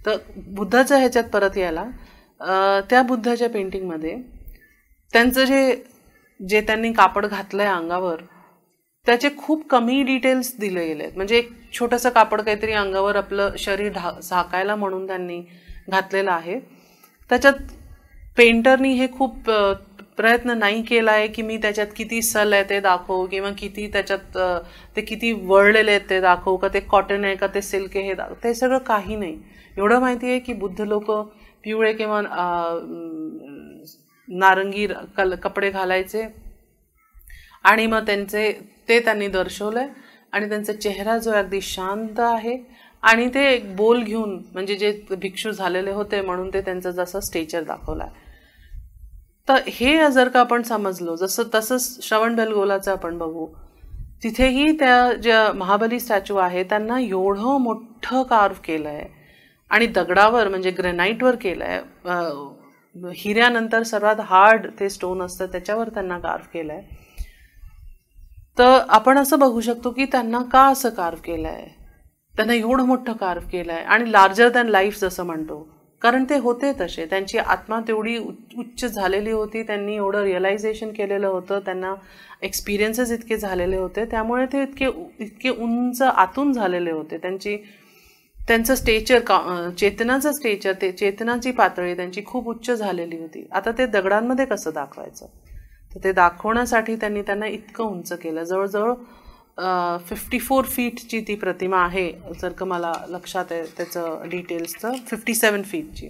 तर बुद्धाच्या ह्याच्यात परत यायला, त्या बुद्धाच्या पेंटिंगमध्ये त्यांचं जे त्यांनी कापड घातलंय अंगावर त्याचे खूप कमी डिटेल्स दिले गेले आहेत. म्हणजे एक छोटंसं कापड काहीतरी अंगावर आपलं शरीर झाकायला म्हणून त्यांनी घातलेलं आहे. त्याच्यात पेंटरनी हे खूप प्रयत्न नाही केला आहे की मी त्याच्यात किती सल आहे ते दाखवू किंवा किती त्याच्यात ते किती वळलेले आहेत ते दाखवू, का ते कॉटन आहे का ते सिल्क आहे हे दाखवू. ते सगळं काही नाही. एवढं माहिती आहे की बुद्ध लोक पिवळे किंवा नारंगी कपडे घालायचे आणि मग त्यांनी दर्शवलंय आणि त्यांचा चेहरा जो अगदी शांत आहे आणि ते एक बोल घेऊन, म्हणजे जे भिक्षू झालेले होते म्हणून ते त्यांचं जसं स्टेचर दाखवलं आहे. तर हे जर का आपण समजलो तसंच श्रवणबेलगोलाचं आपण बघू, तिथेही त्या ज्या महाबली स्टॅच्यू आहे त्यांना एवढं मोठं कार्व केलं आहे आणि दगडावर म्हणजे ग्रेनाईटवर केलं आहे. हिऱ्यानंतर सर्वात हार्ड ते स्टोन असतं त्याच्यावर त्यांना कार्व केलं आहे. तर आपण असं बघू शकतो की त्यांना का असं कार्व केलं आहे, त्यांना एवढं मोठं कार्व केलं आहे आणि लार्जर दॅन लाईफ जसं म्हणतो, कारण ते होते तसे. त्यांची आत्मा तेवढी उच्च झालेली होती, त्यांनी एवढं रिअलायझेशन केलेलं होतं, त्यांना एक्सपिरियन्सेस इतके झालेले होते, त्यामुळे ते इतके उंच आतून झालेले होते. त्यांचं स्टेचर, चेतनाचं स्टेचर, ते चेतनाची पातळी त्यांची खूप उच्च झालेली होती. आता ते दगडांमध्ये कसं दाखवायचं, तर ते दाखवण्यासाठी त्यांना इतकं उंच केलं. जवळजवळ 54 फीटची ती प्रतिमा आहे, जर का मला लक्षात आहे त्याचं डिटेल्सचं, 57 फीटची.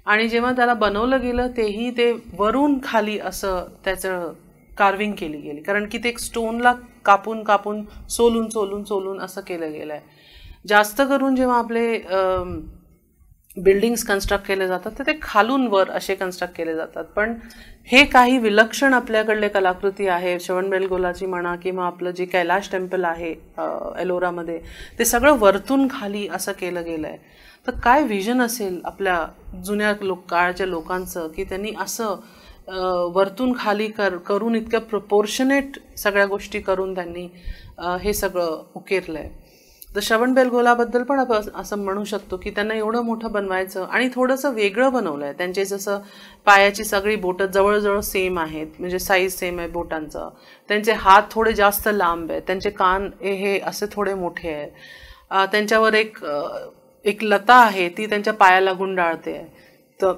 आणि जेव्हा त्याला बनवलं गेलं तेही ते वरून खाली असं त्याचं कार्विंग केली गेली, कारण की ते एक स्टोनला कापून कापून सोलून असं केलं गेलं आहे. जास्त करून जेव्हा आपले बिल्डिंग्स कन्स्ट्रक्ट केले जातात तर ते खालून वर असे कन्स्ट्रक्ट केले जातात. पण हे काही विलक्षण आपल्याकडले कलाकृती आहे, श्रवणबेलगोलाची म्हणा किंवा आपलं जे कैलाश टेम्पल आहे एलोरामध्ये, ते सगळं वरतून खाली असं केलं गेलं आहे. तर काय विजन असेल आपल्या जुन्या काळच्या लोकांचं की त्यांनी असं वरतून खाली करून इतकं प्रपोर्शनेट सगळ्या गोष्टी करून त्यांनी हे सगळं उकेरलं आहे. तर श्रवणबेलगोलाबद्दल पण आपण असं म्हणू शकतो की त्यांना एवढं मोठं बनवायचं आणि थोडंसं वेगळं बनवलं आहे. त्यांचे जसं पायाची सगळी बोटं जवळजवळ सेम आहेत, म्हणजे साईज सेम आहे बोटांचं, त्यांचे हात थोडे जास्त लांब आहेत, त्यांचे कान हे असे थोडे मोठे आहेत, त्यांच्यावर एक लता आहे ती त्यांच्या पायाला गुंडाळते. तर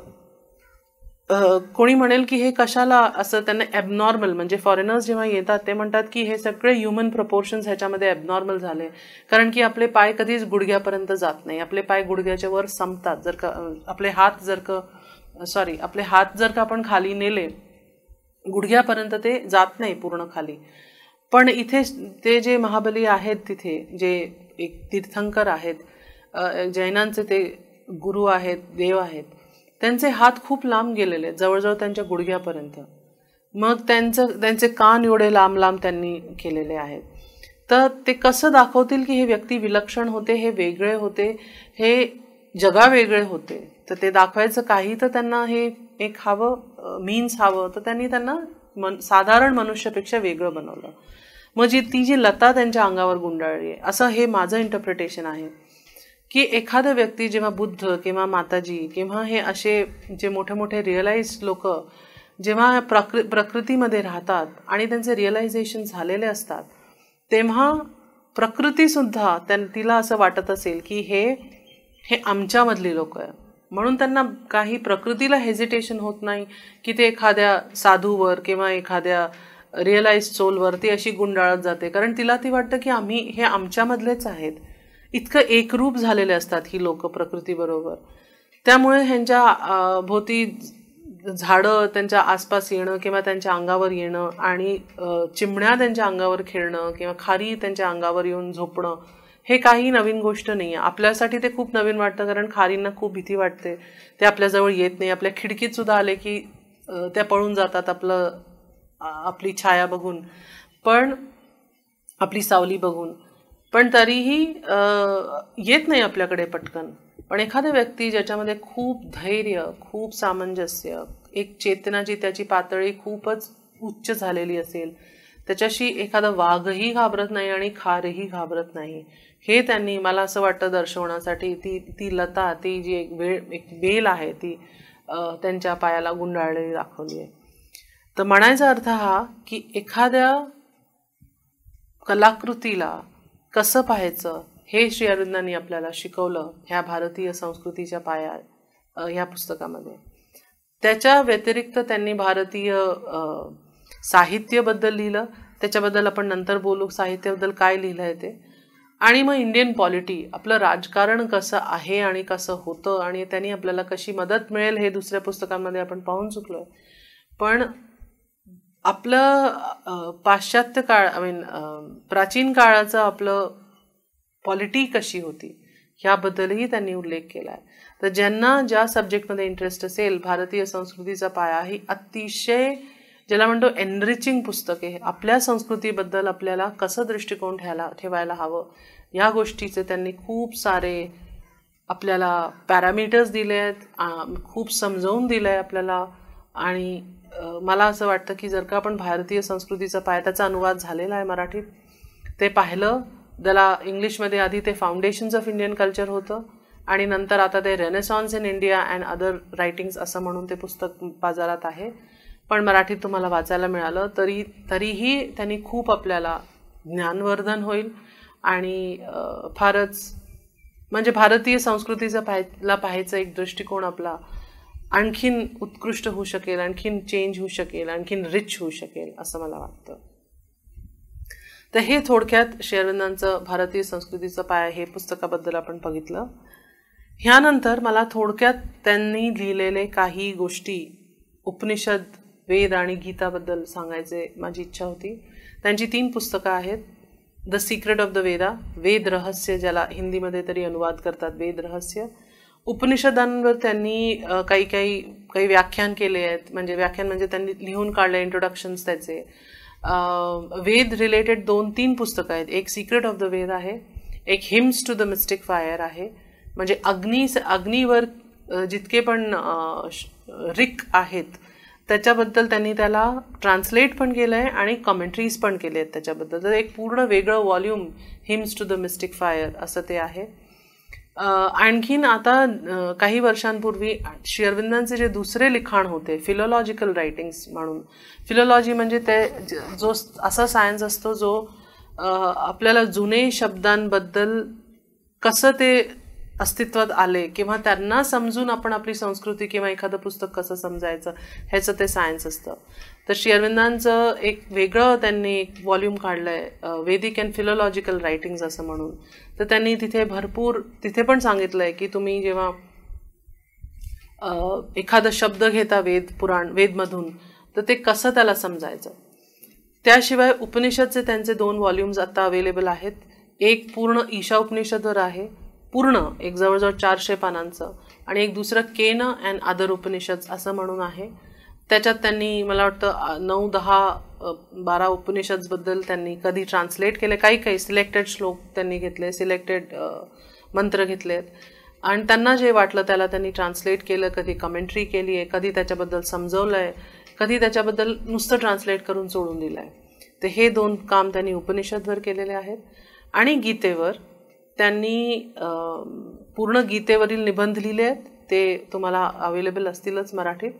कोणी म्हणेल की हे कशाला असं, त्यांना ॲबनॉर्मल, म्हणजे फॉरेनर्स जेव्हा येतात ते म्हणतात की हे सगळे ह्युमन प्रपोर्शन्स ह्याच्यामध्ये ॲबनॉर्मल झाले, कारण की आपले पाय कधीच गुडघ्यापर्यंत जात नाही, आपले पाय गुडघ्याच्या वर संपतात. जर का आपले हात जर का आपण खाली नेले गुडघ्यापर्यंत ते जात नाही पूर्ण खाली. पण इथे ते जे महाबली आहेत तिथे जे एक तीर्थंकर आहेत, जैनांचे ते गुरु आहेत, देव आहेत, त्यांचे हात खूप लांब गेलेले आहेत, जवळजवळ त्यांच्या गुडघ्यापर्यंत. मग त्यांचे कान एवढे लांब लांब त्यांनी केलेले आहेत. तर ते कसं दाखवतील की हे व्यक्ती विलक्षण होते, हे वेगळे होते, हे जगावेगळे होते. तर ते दाखवायचं काही तर त्यांना हे एक हवं, मीन्स हवं, तर त्यांना साधारण मनुष्यापेक्षा वेगळं बनवलं. मग ती जी लता त्यांच्या अंगावर गुंडाळली आहे, असं हे माझं इंटरप्रिटेशन आहे की एखादा व्यक्ती जेव्हा बुद्ध किंवा माताजी किंवा हे असे जे मोठे मोठे रिअलाइज्ड लोक जेव्हा प्रकृतीमध्ये राहतात आणि त्यांचे रिअलायझेशन झालेले असतात, तेव्हा प्रकृतीसुद्धा तिला असं वाटत असेल की हे आमच्यामधली लोक आहे, म्हणून त्यांना काही प्रकृतीला हेजिटेशन होत नाही की ते एखाद्या साधूवर किंवा एखाद्या रिअलाइज्ड सोलवरती अशी गुंडाळत जाते, कारण तिला ती वाटतं की हे आमच्यामधलेच आहेत. इतकं एकरूप झालेले असतात ही लोक प्रकृतीबरोबर. त्यामुळे ह्यांच्या भोवती झाडं त्यांच्या आसपास येणं किंवा त्यांच्या अंगावर येणं आणि चिमण्या त्यांच्या अंगावर खेळणं किंवा खारी त्यांच्या अंगावर येऊन झोपणं, हे काही नवीन गोष्ट नाही आहे. आपल्यासाठी ते खूप नवीन वाटतं, कारण खारींना खूप भीती वाटते, ते आपल्याजवळ येत नाही. आपल्या खिडकीत सुद्धा आले की त्या पळून जातात आपली छाया बघून. पण आपली सावली बघून, पण तरीही येत नाही आपल्याकडे पटकन. पण एखादा व्यक्ती ज्याच्यामध्ये खूप धैर्य, खूप सामंजस्य, एक चेतनाची त्याची पातळी खूपच उच्च झालेली असेल, त्याच्याशी एखादा वाघही घाबरत नाही आणि खारही घाबरत नाही, हे त्यांनी मला असं वाटतं दर्शवण्यासाठी ती लता, ती जी एक बेल आहे ती त्यांच्या पायाला गुंडाळलेली दाखवली आहे. तर म्हणायचा अर्थ हा की एखाद्या कलाकृतीला कसं पाहायचं हे श्री अरविंदांनी आपल्याला शिकवलं ह्या भारतीय संस्कृतीच्या पायात ह्या पुस्तकामध्ये. त्याच्या व्यतिरिक्त त्यांनी भारतीय साहित्याबद्दल लिहिलं, त्याच्याबद्दल आपण नंतर बोलू, साहित्याबद्दल काय लिहिलं आहे ते. आणि मग इंडियन पॉलिटी, आपलं राजकारण कसं आहे आणि कसं होतं आणि त्यांनी आपल्याला कशी मदत मिळेल हे दुसऱ्या पुस्तकांमध्ये आपण पाहून चुकलोय. पण आपलं पाश्चात्य काळ, प्राचीन काळाचं आपलं पॉलिटी कशी होती ह्याबद्दलही त्यांनी उल्लेख केला आहे. तर ज्यांना ज्या सब्जेक्टमध्ये इंटरेस्ट असेल, भारतीय संस्कृतीचा पाया ही अतिशय ज्याला म्हणतो एनरिचिंग पुस्तक आहे. आपल्या संस्कृतीबद्दल आपल्याला कसं दृष्टिकोन ठेवायला हवं या गोष्टीचे त्यांनी खूप सारे आपल्याला पॅरामीटर्स दिले आहेत, खूप समजावून दिलं आहे आपल्याला. आणि मला असं वाटतं की जर का आपण भारतीय संस्कृतीचा पाया, त्याचा अनुवाद झालेला आहे मराठीत, ते पाहिलं, त्याला इंग्लिशमध्ये आधी ते फाउंडेशन्स ऑफ इंडियन कल्चर होतं आणि नंतर आता ते Renaissance in India and other writings असं म्हणून ते पुस्तक बाजारात आहे. पण मराठीत तुम्हाला वाचायला मिळालं तरीही त्यांनी खूप आपल्याला ज्ञानवर्धन होईल आणि फारच म्हणजे भारतीय संस्कृतीचा पाहायचा एक दृष्टिकोन आपला आणखीन उत्कृष्ट होऊ शकेल, आणखीन चेंज होऊ शकेल, आणखीन रिच होऊ शकेल असं मला वाटतं. तर हे थोडक्यात श्री अरविंदांचं भारतीय संस्कृतीचा पाया हे पुस्तकाबद्दल आपण बघितलं. ह्यानंतर मला थोडक्यात त्यांनी लिहिलेले काही गोष्टी, उपनिषद, वेद आणि गीताबद्दल सांगायचे माझी इच्छा होती. त्यांची 3 पुस्तकं आहेत. The secret of the Veda, वेद रहस्य, ज्याला हिंदीमध्ये तरी अनुवाद करतात वेद रहस्य. उपनिषदांवर त्यांनी काही व्याख्यान केले आहेत, म्हणजे त्यांनी लिहून काढले इंट्रोडक्शन्स त्याचे. वेद रिलेटेड 2-3 पुस्तकं आहेत. एक सिक्रेट ऑफ द वेद आहे, एक hymns to the mystic fire आहे, म्हणजे अग्नीवर जितके पण रिक आहेत त्याच्याबद्दल त्यांनी त्याला ट्रान्सलेट पण केलं आहे आणि कमेंट्रीज पण केले आहेत त्याच्याबद्दल. तर एक पूर्ण वेगळं volume hymns to the mystic fire असं ते आहे. आणखीन आता काही वर्षांपूर्वी श्री अरविंदांचे जे दुसरे लिखाण होते, फिलॉलॉजिकल रायटिंग्स म्हणून. फिलॉलॉजी म्हणजे ते जो असा सायन्स असतो जो आपल्याला जुने शब्दांबद्दल कसं ते अस्तित्वात आले किंवा त्यांना समजून आपण आपली संस्कृती किंवा एखादं पुस्तक कसं समजायचं ह्याचं ते सायन्स असतं. तर श्री अरविंदांचं एक वेगळं त्यांनी एक व्हॉल्यूम काढलं आहे, वेदिक अँड फिलॉलॉजिकल रायटिंग्स असं म्हणून. तर त्यांनी तिथे पण सांगितलं आहे की तुम्ही जेव्हा एखादा शब्द घेता वेदमधून तर ते कसं त्याला समजायचं. त्याशिवाय उपनिषदचे त्यांचे 2 व्हॉल्यूम्स आता अवेलेबल आहेत. एक पूर्ण ईशा उपनिषदवर आहे, पूर्ण एक जवळजवळ 400 पानांचं, आणि एक दुसरं केन अँड अदर उपनिषद असं म्हणून आहे. त्याच्यात त्यांनी मला वाटतं 9, 10, 12 उपनिषदबद्दल त्यांनी कधी ट्रान्सलेट केले, काही सिलेक्टेड श्लोक त्यांनी घेतले, सिलेक्टेड मंत्र घेतलेत आणि त्यांना जे वाटलं त्याला त्यांनी ट्रान्सलेट केलं, कधी कमेंट्री केली आहे, कधी त्याच्याबद्दल समजवलं आहे, कधी त्याच्याबद्दल नुसतं ट्रान्सलेट करून सोडून दिलं आहे. तर हे 2 काम त्यांनी उपनिषदवर केलेले आहेत. आणि गीतेवर त्यांनी पूर्ण गीतेवरील निबंध लिहिले आहेत, ते तुम्हाला अवेलेबल असतीलच मराठीत.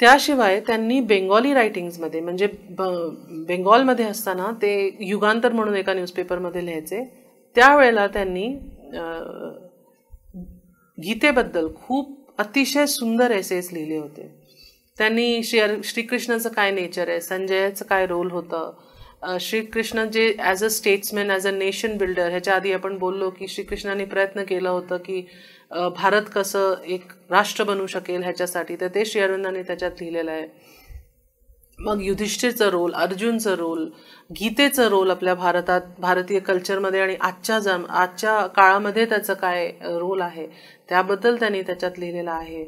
त्याशिवाय त्यांनी बेंगॉली रायटिंग्समध्ये, म्हणजे बेंगॉलमध्ये असताना ते युगांतर म्हणून एका न्यूजपेपरमध्ये लिहायचे, त्यावेळेला त्यांनी गीतेबद्दल खूप अतिशय सुंदर एसेस लिहिले होते. त्यांनी श्रीकृष्णाचं काय नेचर आहे, संजयाचं काय रोल होतं, श्रीकृष्ण जे as a statesman, as a nation builder, ह्याच्या आधी आपण बोललो की श्रीकृष्णाने प्रयत्न केला होतं की भारत कसं एक राष्ट्र बनू शकेल ह्याच्यासाठी, तर ते श्री अरविंदांनी त्याच्यात लिहिलेलं आहे. मग युधिष्ठिरचं रोल, अर्जुनचं रोल, गीतेचं रोल आपल्या भारतीय कल्चरमध्ये आणि आजच्या काळामध्ये त्याचं काय रोल आहे त्याबद्दल त्यांनी त्याच्यात लिहिलेलं आहे.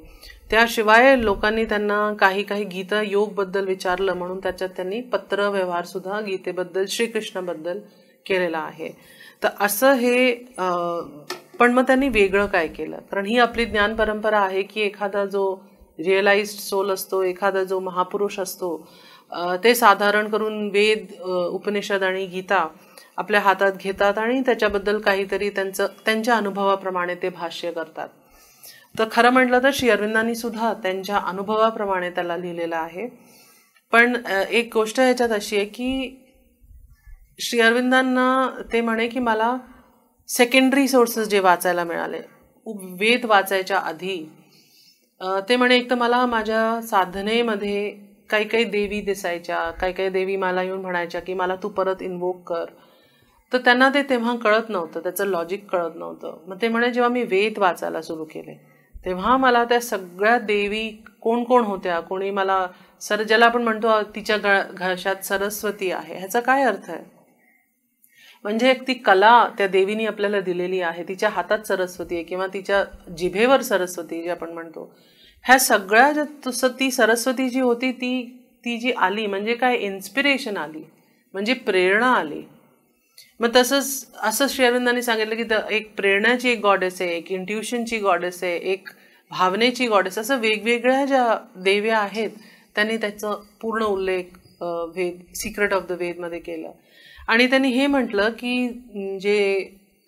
त्याशिवाय लोकांनी त्यांना काही काही गीता योगबद्दल विचारलं म्हणून त्याच्यात त्यांनी पत्र व्यवहार सुद्धा गीतेबद्दल श्रीकृष्णाबद्दल केलेला आहे. तर असं हे पण मग त्यांनी वेगळं काय केलं, कारण ही आपली ज्ञान परंपरा आहे की एखादा जो रिअलाइज्ड सोल असतो, एखादा जो महापुरुष असतो, ते साधारण करून वेद, उपनिषद आणि गीता आपल्या हातात घेतात आणि त्याच्याबद्दल काहीतरी त्यांच्या अनुभवाप्रमाणे ते भाष्य करतात. तर खरं म्हटलं तर श्री अरविंदांनी सुद्धा त्यांच्या अनुभवाप्रमाणे त्याला लिहिलेलं आहे. पण एक गोष्ट ह्याच्यात अशी आहे की श्री अरविंदांना ते म्हणे की मला सेकंडरी सोर्सेस जे वाचायला मिळाले वेद वाचायच्या आधी, ते म्हणे एक तर मला माझ्या साधनेमध्ये काही काही देवी दिसायच्या, काही काही देवी मला येऊन म्हणायच्या की मला तू परत इन्वोक कर. तर त्यांना ते तेव्हा कळत नव्हतं, त्याचं लॉजिक कळत नव्हतं. मग ते म्हणे जेव्हा मी वेद वाचायला सुरू केले तेव्हा मला त्या सगळ्या देवी कोण कोण होत्या, कोणी मला ज्याला आपण म्हणतो तिच्या घशात सरस्वती आहे, ह्याचा काय अर्थ आहे, म्हणजे ती कला त्या देवीनी आपल्याला दिलेली आहे, तिच्या हातात सरस्वती आहे किंवा तिच्या जिभेवर सरस्वती जे आपण म्हणतो, ह्या सगळ्या ती सरस्वती जी होती ती जी आली म्हणजे काय, इन्स्पिरेशन आली, म्हणजे प्रेरणा आली. मग तसंच असं श्री अरविंदांनी सांगितलं की एक प्रेरणाची एक गॉडेस आहे, एक इंट्युशनची गॉडेस आहे, एक भावनेची गॉडेस, असं वेगवेगळ्या ज्या देव्या आहेत त्यांनी त्याचं पूर्ण उल्लेख वेद सिक्रेट ऑफ द वेदमध्ये केलं. आणि त्यांनी हे म्हटलं की जे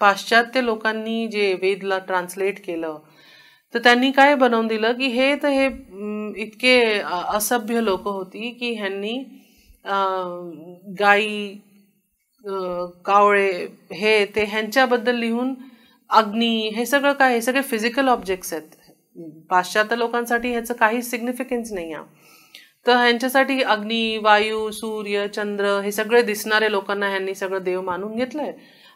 पाश्चात्य लोकांनी जे वेदला ट्रान्सलेट केलं तर त्यांनी काय बनवून दिलं की हे इतके असभ्य लोक होती की ह्यांनी गाई, कावळे हे ते ह्यांच्याबद्दल लिहून अग्नी, हे सगळं काय, हे सगळे फिजिकल ऑब्जेक्ट्स आहेत. पाश्चात्य लोकांसाठी ह्याचं काही सिग्निफिकन्स नाही आहे. तर ह्यांच्यासाठी अग्नी, वायू, सूर्य, चंद्र हे सगळे दिसणारे लोकांना ह्यांनी सगळं देव मानून घेतलंय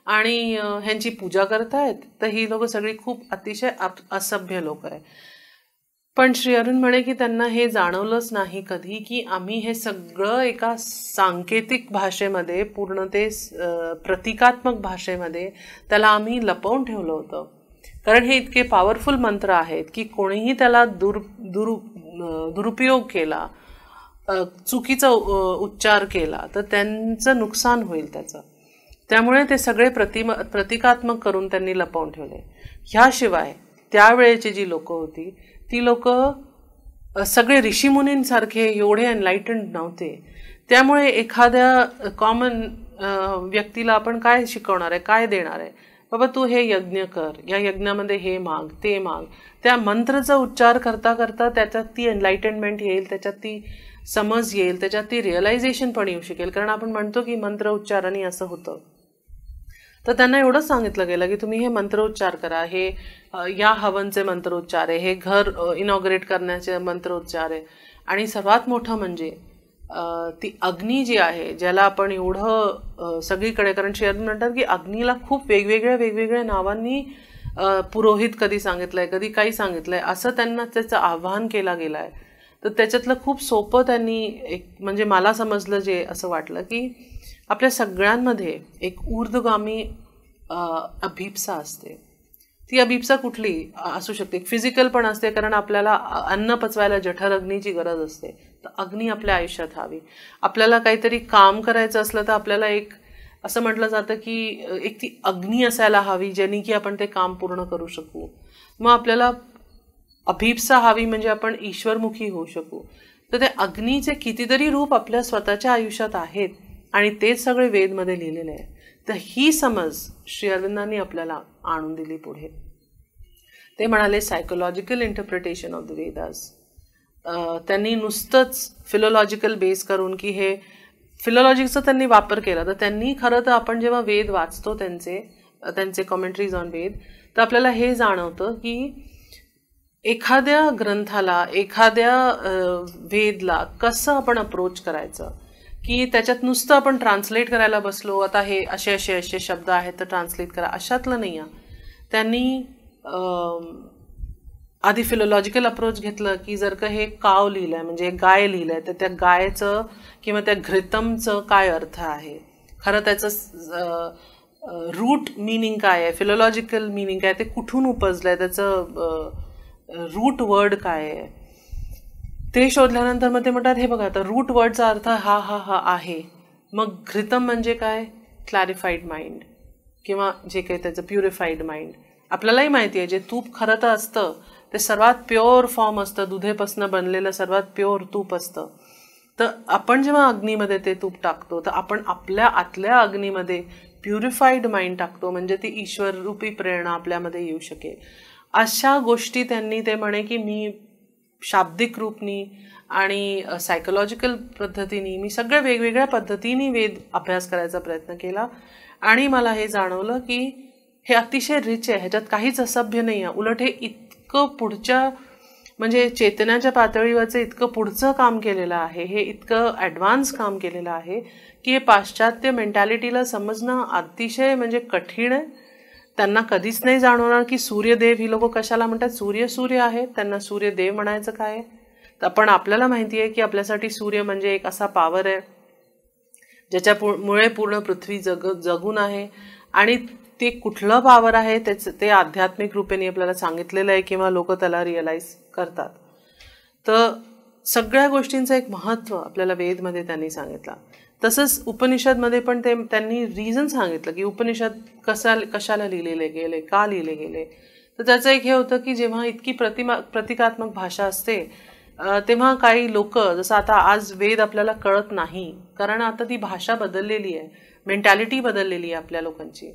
आणि ह्यांची पूजा करतायत. तर ही लोक सगळी खूप अतिशय असभ्य लोक आहेत. पण श्री अरविंद म्हणे की त्यांना हे जाणवलंच नाही कधी की आम्ही हे सगळं एका सांकेतिक भाषेमध्ये, पूर्ण ते प्रतिकात्मक भाषेमध्ये त्याला आम्ही लपवून ठेवलं होतं. कारण हे इतके पॉवरफुल मंत्र आहेत की कोणीही त्याला दुरुपयोग केला, चुकीचा उच्चार केला तर त्यांचं नुकसान होईल त्याचं. त्यामुळे ते सगळे प्रतिकात्मक करून त्यांनी लपवून ठेवले. ह्याशिवाय त्यावेळेची जी लोक होती ती लोक सगळे ऋषीमुनींसारखे एवढे एनलाइटन्ड नव्हते. त्यामुळे एखाद्या कॉमन व्यक्तीला आपण काय शिकवणार आहे, काय देणार आहे, बाबा तू हे यज्ञ कर, या यज्ञामध्ये हे माग ते माग, त्या मंत्राचा उच्चार करता करता त्याच्यात ती एनलाइटनमेंट येईल, त्याच्यात ती समज येईल, त्याच्यात ती रिअलायझेशन पण येऊ शकेल. कारण आपण म्हणतो की मंत्र उच्चाराने असं होतं. तर त्यांना एवढंच सांगितलं गेलं की तुम्ही हे मंत्रोच्चार करा, हे या हवनचे मंत्रोच्चार आहे, हे घर इनॉग्रेट करण्याचे मंत्रोच्चार आहे. आणि सर्वात मोठं म्हणजे ती अग्नी जी आहे, ज्याला आपण एवढं सगळीकडे, कारण शेअर म्हणतात की अग्नीला खूप वेगवेगळ्या नावांनी पुरोहित कधी सांगितलंय, कधी काही सांगितलंय, असं त्यांना त्याचं आव्हान केला गेलं आहे. तर त्याच्यातलं खूप सोपं त्यांनी एक म्हणजे मला समजलं जे असं वाटलं की आपल्या सगळ्यांमध्ये एक ऊर्ध्वगामी अभिप्सा असते. ती अभिप्सा कुठली असू शकते, फिजिकल पण असते, कारण आपल्याला अन्न पचवायला जठर अग्नीची गरज असते. तर अग्नी आपल्या आयुष्यात हवी. आपल्याला काहीतरी काम करायचं असलं तर आपल्याला एक असं म्हटलं जातं की एक ती अग्नी असायला हवी ज्याने की आपण ते काम पूर्ण करू शकू. मग आपल्याला अभिप्सा हवी म्हणजे आपण ईश्वरमुखी होऊ शकू. तर ते अग्नीचे कितीतरी रूप आपल्या स्वतःच्या आयुष्यात आहेत आणि तेच सगळे वेदमध्ये लिहिलेले आहे. तर ही समज श्री अरविंदांनी आपल्याला आणून दिली पुढे. ते म्हणाले psychological interpretation of the Vedas. त्यांनी नुसतंच फिलॉलॉजिकल बेस करून की हे फिलॉलॉजीचा त्यांनी वापर केला. तर त्यांनी खरं तर आपण जेव्हा वेद वाचतो त्यांचे कॉमेंट्रीज ऑन वेद, तर आपल्याला हे जाणवतं की एखाद्या ग्रंथाला, एखाद्या वेदला कसं आपण अप्रोच करायचं, की त्याच्यात नुसतं आपण ट्रान्सलेट करायला बसलो, आता हे असे असे असे शब्द आहेत तर ट्रान्सलेट करा, अशातलं नाही आहे. त्यांनी आधी फिलॉलॉजिकल अप्रोच घेतलं की जर का हे काव लिहिलं आहे म्हणजे गाय लिहिलं आहे तर त्या गायचं किंवा त्या घृतमचं काय अर्थ आहे, खरं त्याचं रूट मिनिंग काय आहे, फिलॉलॉजिकल मिनिंग काय, ते कुठून उपजलं आहे, त्याचं रूट वर्ड काय आहे ते शोधल्यानंतर मग ते म्हणतात हे बघा आता रूट वर्डचा अर्थ हा हा हा आहे. मग घृतम म्हणजे काय? क्लॅरिफाईड माइंड किंवा जे काही त्याचं प्युरिफाईड माइंड. आपल्यालाही माहिती आहे जे तूप खरं तर असतं ते सर्वात प्युअर फॉर्म असतं, दुधेपासून बनलेलं सर्वात प्युअर तूप असतं. तर आपण जेव्हा अग्नीमध्ये ते तूप टाकतो तर आपण आपल्या आतल्या अग्नीमध्ये प्युरिफाईड माइंड टाकतो, म्हणजे ती ईश्वररूपी प्रेरणा आपल्यामध्ये येऊ शकेल. अशा गोष्टी त्यांनी ते म्हणे की मी शाब्दिक रूपनी आणि सायकोलॉजिकल पद्धतीने मी सगळ्या वेगवेगळ्या पद्धतीने वेद अभ्यास करायचा प्रयत्न केला आणि मला हे जाणवलं की हे अतिशय रिच आहे, ह्याच्यात काहीच असभ्य नाही आहे. उलट हे इतकं पुढच्या म्हणजे चेतनाच्या पातळीवरचं इतकं पुढचं काम केलेलं आहे, हे इतकं ॲडव्हान्स काम केलेलं आहे की हे पाश्चात्य मेंटॅलिटीला समजणं अतिशय म्हणजे कठीण आहे. त्यांना कधीच नाही जाणवणार की सूर्यदेव ही लोक कशाला म्हणतात. सूर्य आहे, त्यांना सूर्यदेव म्हणायचं काय आहे. तर पण आपल्याला माहिती आहे की आपल्यासाठी सूर्य म्हणजे एक असा पॉवर आहे ज्याच्यामुळे पूर्ण पृथ्वी जगून आहे आणि ते कुठलं पॉवर आहे ते आध्यात्मिक रूपेने आपल्याला सांगितलेलं आहे किंवा लोक त्याला रिअलाइज करतात. तर सगळ्या गोष्टींचं एक महत्त्व आपल्याला वेदमध्ये त्यांनी सांगितलं. तसंच उपनिषदमध्ये पण त्यांनी रिझन सांगितलं की उपनिषद कशाला लिहिलेले गेले, का लिहिले गेले. तर त्याचं एक हे होतं की जेव्हा इतकी प्रतिकात्मक भाषा असते तेव्हा काही लोक, जसं आता आज वेद आपल्याला कळत नाही कारण आता ती भाषा बदललेली आहे, मेंटॅलिटी बदललेली आहे आपल्या लोकांची.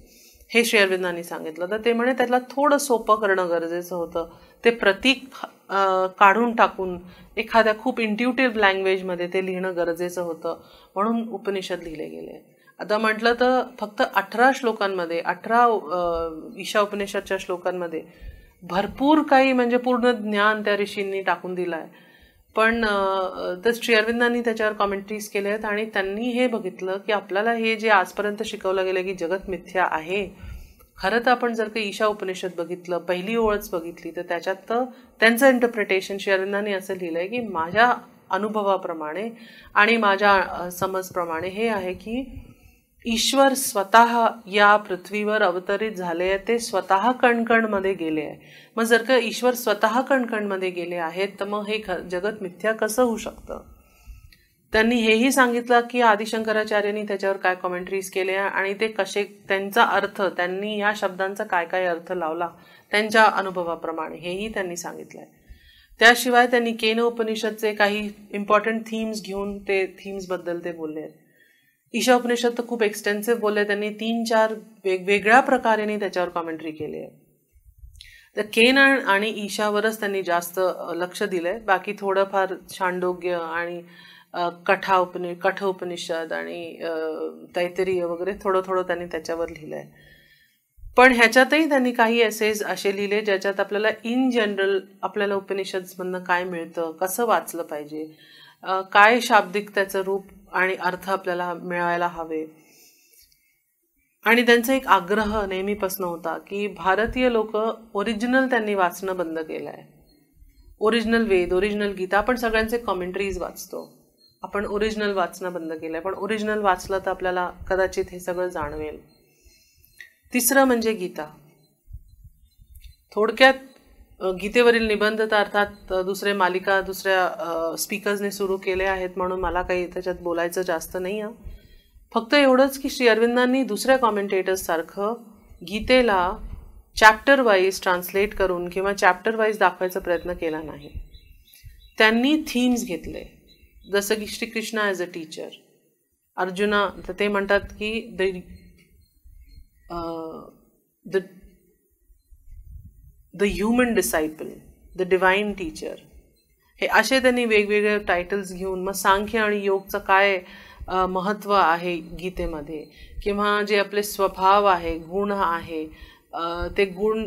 हे श्री अरविंदांनी सांगितलं. तर ते म्हणे त्याला थोडं सोपं करणं गरजेचं होतं. ते प्रतीक काढून टाकून एखाद्या खूप इंट्युटिव्ह लँग्वेजमध्ये ते लिहिणं गरजेचं होतं, म्हणून उपनिषद लिहिले गेले. आता म्हटलं तर फक्त 18 श्लोकांमध्ये 18 ईशा उपनिषदच्या श्लोकांमध्ये भरपूर काही म्हणजे पूर्ण ज्ञान त्या ऋषींनी टाकून दिलं आहे. पण तर श्री अरविंदांनी त्याच्यावर कॉमेंट्रीज केले आहेत आणि त्यांनी हे बघितलं की आपल्याला हे जे आजपर्यंत शिकवलं गेलं की जगत मिथ्या आहे, खरं तर आपण जर का ईशा उपनिषद बघितलं, पहिली ओळच बघितली तर त्याच्यात तर त्यांचं इंटरप्रिटेशन श्री अरविंदांनी असं लिहिलं आहे की माझ्या अनुभवाप्रमाणे आणि माझ्या समजप्रमाणे हे आहे की ईश्वर स्वतः या पृथ्वीवर अवतरित झाले आहे, ते स्वतः कणकणमध्ये गेले आहे. मग जर का ईश्वर स्वतः कणकणमध्ये गेले आहेत तर मग हे जगत मिथ्या कसं होऊ शकतं. त्यांनी हेही सांगितलं की आदिशंकराचार्यांनी त्याच्यावर काय कॉमेंट्रीज केल्या आणि ते कसे त्यांचा अर्थ, त्यांनी ह्या शब्दांचा काय काय अर्थ लावला त्यांच्या अनुभवाप्रमाणे, हेही त्यांनी सांगितलं आहे. त्याशिवाय त्यांनी केन उपनिषदचे काही इम्पॉर्टंट थीम्स घेऊन ते थीम्सबद्दल ते बोलले आहेत. ईशा उपनिषद तर खूप एक्सटेन्सिव्ह बोलले, त्यांनी 3-4 वेगवेगळ्या प्रकारेने त्याच्यावर कॉमेंट्री केली आहे. तर केन आणि ईशावरच त्यांनी जास्त लक्ष दिलंय. बाकी थोडंफार छांदोग्य आणि कठ उपनिषद आणि तैत्तिरीय वगैरे थोडं त्यांनी त्याच्यावर लिहिलंय. पण ह्याच्यातही त्यांनी काही एसेज असे लिहिले ज्याच्यात आपल्याला इन जनरल आपल्याला उपनिषदमधनं काय मिळतं, कसं वाचलं पाहिजे, काय शाब्दिक त्याचं रूप आणि अर्थ आपल्याला मिळायला हवे. आणि त्यांचा एक आग्रह नेहमीपासून होता की भारतीय लोक ओरिजिनल त्यांनी वाचणं बंद केलं आहे. ओरिजिनल वेद, ओरिजिनल गीता, आपण सगळ्यांचे कॉमेंट्रीज वाचतो, आपण ओरिजिनल वाचणं बंद केलं आहे. पण ओरिजिनल वाचलं तर आपल्याला कदाचित हे सगळं जाणवेल. तिसरं म्हणजे गीता. थोडक्यात गीतेवरील निबंध तर अर्थात दुसऱ्या स्पीकर्सने सुरू केले आहेत म्हणून मला काही त्याच्यात बोलायचं जास्त नाही आहे. फक्त एवढंच की श्री अरविंदांनी दुसऱ्या कॉमेंटेटर्स सारखं गीतेला चॅप्टर वाईज ट्रान्सलेट करून किंवा चॅप्टर वाईज दाखवायचा प्रयत्न केला नाही. त्यांनी थीम्स घेतले, जसं की श्रीकृष्ण ॲज अ टीचर, अर्जुना तर ते म्हणतात की the human disciple, the divine teacher, हे असे त्यांनी वेगवेगळे टायटल्स घेऊन मग सांख्य आणि योगचं काय महत्त्व आहे गीतेमध्ये, किंवा जे आपले स्वभाव आहे, गुण आहे, ते गुण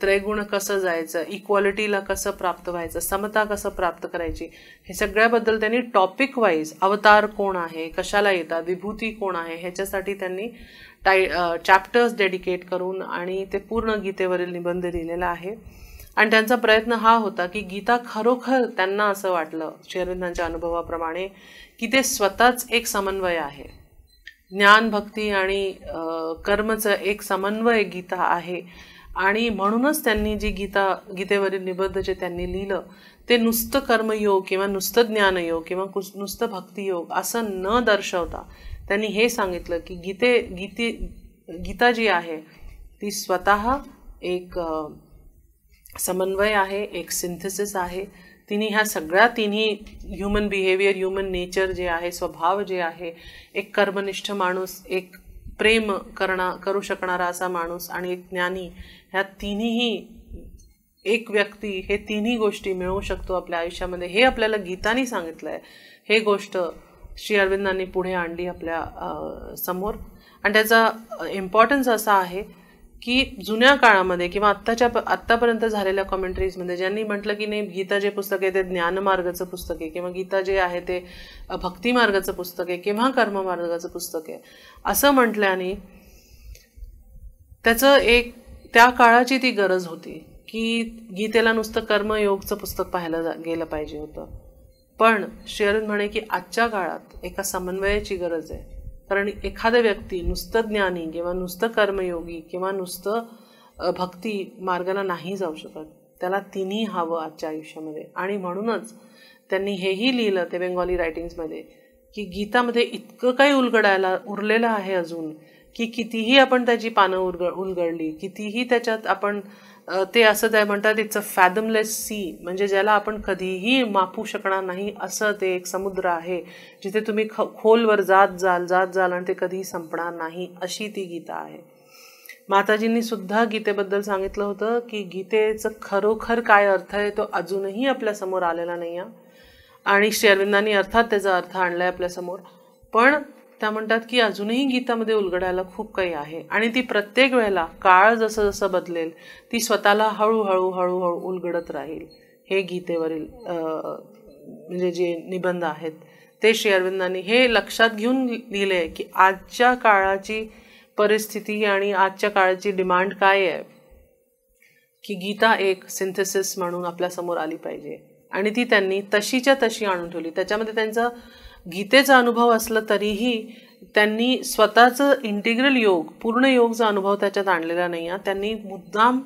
त्रैगुण कसं जायचं, इक्वालिटीला कसं प्राप्त व्हायचं, समता कसं प्राप्त करायची, हे सगळ्याबद्दल त्यांनी टॉपिक वाईज, अवतार कोण आहे, कशाला येतात, विभूती कोण आहे, ह्याच्यासाठी त्यांनी चॅप्टर्स डेडिकेट करून आणि ते पूर्ण गीतेवरील निबंध लिहिलेला आहे. आणि त्यांचा प्रयत्न हा होता की गीता खरोखर त्यांना असं वाटलं श्री अरविंदांच्या अनुभवाप्रमाणे की ते स्वतःच एक समन्वय आहे, ज्ञान भक्ती आणि कर्मचं एक समन्वय गीता आहे. आणि म्हणूनच त्यांनी जी गीतेवरील निबंध जे त्यांनी लिहिलं ते नुसतं कर्मयोग किंवा नुसतं ज्ञानयोग किंवा नुसतं भक्तियोग असं न दर्शवता त्यांनी हे सांगितलं की गीता जी आहे ती स्वतः एक समन्वय आहे, एक सिंथेसिस आहे. तिने ह्या सगळ्या तिन्ही ह्युमन बिहेवियर, ह्युमन नेचर जे आहे, स्वभाव जे आहे, एक कर्मनिष्ठ माणूस, एक प्रेम करू शकणारा असा माणूस आणि एक ज्ञानी, ह्या तिन्हीही एक व्यक्ती हे तिन्ही गोष्टी मिळवू शकतो आपल्या आयुष्यामध्ये, हे आपल्याला गीतानी सांगितलं आहे. हे गोष्ट श्री अरविंदांनी पुढे आणली आपल्या समोर. आणि त्याचा इम्पॉर्टन्स असा आहे की जुन्या काळामध्ये किंवा आत्तापर्यंत झालेल्या कॉमेंट्रीजमध्ये ज्यांनी म्हटलं की नाही गीता जे पुस्तक आहे ते ज्ञानमार्गाचं पुस्तक आहे किंवा गीता जे आहे ते भक्तिमार्गाचं पुस्तक आहे किंवा कर्ममार्गाचं पुस्तक आहे असं म्हटल्याने त्याचं त्या काळाची ती गरज होती की गीतेला नुसतं कर्मयोगचं पुस्तक पाहायला गेलं पाहिजे होतं. पण श्री अरविंद म्हणे की आजच्या काळात एका समन्वयाची गरज आहे. कारण एखादा व्यक्ती नुसतं ज्ञानी किंवा नुसतं कर्मयोगी किंवा नुसतं भक्ती मार्गाला नाही जाऊ शकत. त्याला तिन्ही हवं आजच्या आयुष्यामध्ये. आणि म्हणूनच त्यांनी हेही लिहिलं ते बेंगॉली रायटिंग्समध्ये की गीतामध्ये इतकं काही उरलेलं आहे अजून की कितीही आपण त्याची पानं उलगडली, कितीही त्याच्यात आपण ते असं त्या म्हणतात इट्स अ फॅदमलेस सी, म्हणजे ज्याला आपण कधीही मापू शकणार नाही असं ते एक समुद्र आहे जिथे तुम्ही खोलवर जात जाल आणि ते कधीही संपणार नाही, अशी ती गीता आहे. माताजींनी सुद्धा गीतेबद्दल सांगितलं होतं की गीतेचं खरोखर काय अर्थ आहे तो अजूनही आपल्यासमोर आलेला नाही आहे. आणि श्री अरविंदांनी अर्थात त्याचा अर्थ आणलाय आपल्यासमोर. पण त्या म्हणतात की अजूनही गीतामध्ये उलगडायला खूप काही आहे आणि ती प्रत्येक वेळेला काळ जसं जसं बदलेल ती स्वतःला हळूहळू उलगडत राहील. हे गीतेवरील म्हणजे जे निबंध आहेत ते श्री अरविंदांनी हे लक्षात घेऊन लिहिले की आजच्या काळाची परिस्थिती आणि आजच्या काळाची डिमांड काय आहे की गीता एक सिंथेसिस म्हणून आपल्यासमोर आली पाहिजे. आणि ती त्यांनी तशीच्या तशी आणून ठेवली. त्याच्यामध्ये त्यांचं गीतेचा अनुभव असलं तरीही त्यांनी स्वतःचं इंटिग्रल योग, पूर्ण योगचा अनुभव त्याच्यात आणलेला नाही आहे. त्यांनी मुद्दाम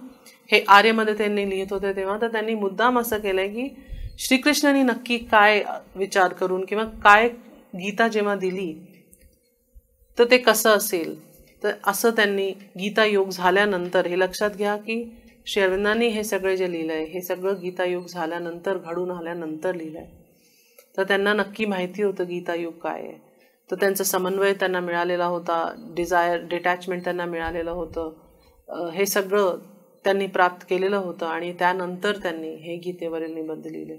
हे आर्यमध्ये त्यांनी लिहित होते तेव्हा तर त्यांनी मुद्दाम असं केलंय की श्रीकृष्णांनी नक्की काय विचार करून किंवा काय गीता जेव्हा दिली तर ते कसं असेल, तर असं त्यांनी गीता योग झाल्यानंतर हे लक्षात घ्या की श्री अरविंदांनी हे सगळे जे लिहिलंय हे सगळं गीता योग झाल्यानंतर, घडून आल्यानंतर लिहिलंय. तर त्यांना नक्की माहिती होतं गीतायुग काय आहे. तर त्यांचा समन्वय त्यांना मिळालेला होता, डिटॅचमेंट त्यांना मिळालेलं होतं, हे सगळं त्यांनी प्राप्त केलेलं होतं. आणि त्यानंतर त्यांनी हे गीतेवरील निबंध लिहिले.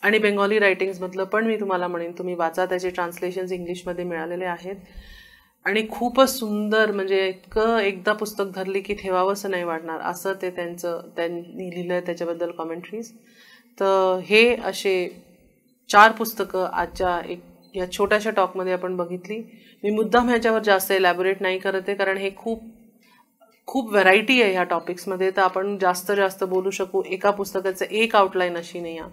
आणि बेंगॉली रायटिंग्समधलं पण मी तुम्हाला म्हणेन तुम्ही वाचा, त्याचे ट्रान्सलेशन्स इंग्लिशमध्ये मिळालेले आहेत आणि खूपच सुंदर, म्हणजे इतकं एकदा पुस्तक धरली की ठेवावंसं नाही वाटणार असं ते त्यांनी लिहिलं आहे त्याच्याबद्दल कॉमेंट्रीज. तर हे असे 4 पुस्तकं आजच्या या छोट्याशा टॉकमध्ये आपण बघितली. मी मुद्दाम ह्याच्यावर जास्त एलॅबोरेट नाही करत आहे कारण हे खूप व्हरायटी आहे ह्या टॉपिक्समध्ये, तर आपण जास्त बोलू शकू. एका पुस्तकाचं एक आउटलाईन अशी नाही आहे.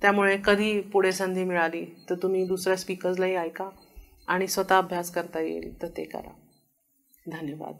त्यामुळे कधी पुढे संधी मिळाली तर तुम्ही दुसऱ्या स्पीकर्सलाही ऐका आणि स्वतः अभ्यास करता येईल तर ते करा. धन्यवाद.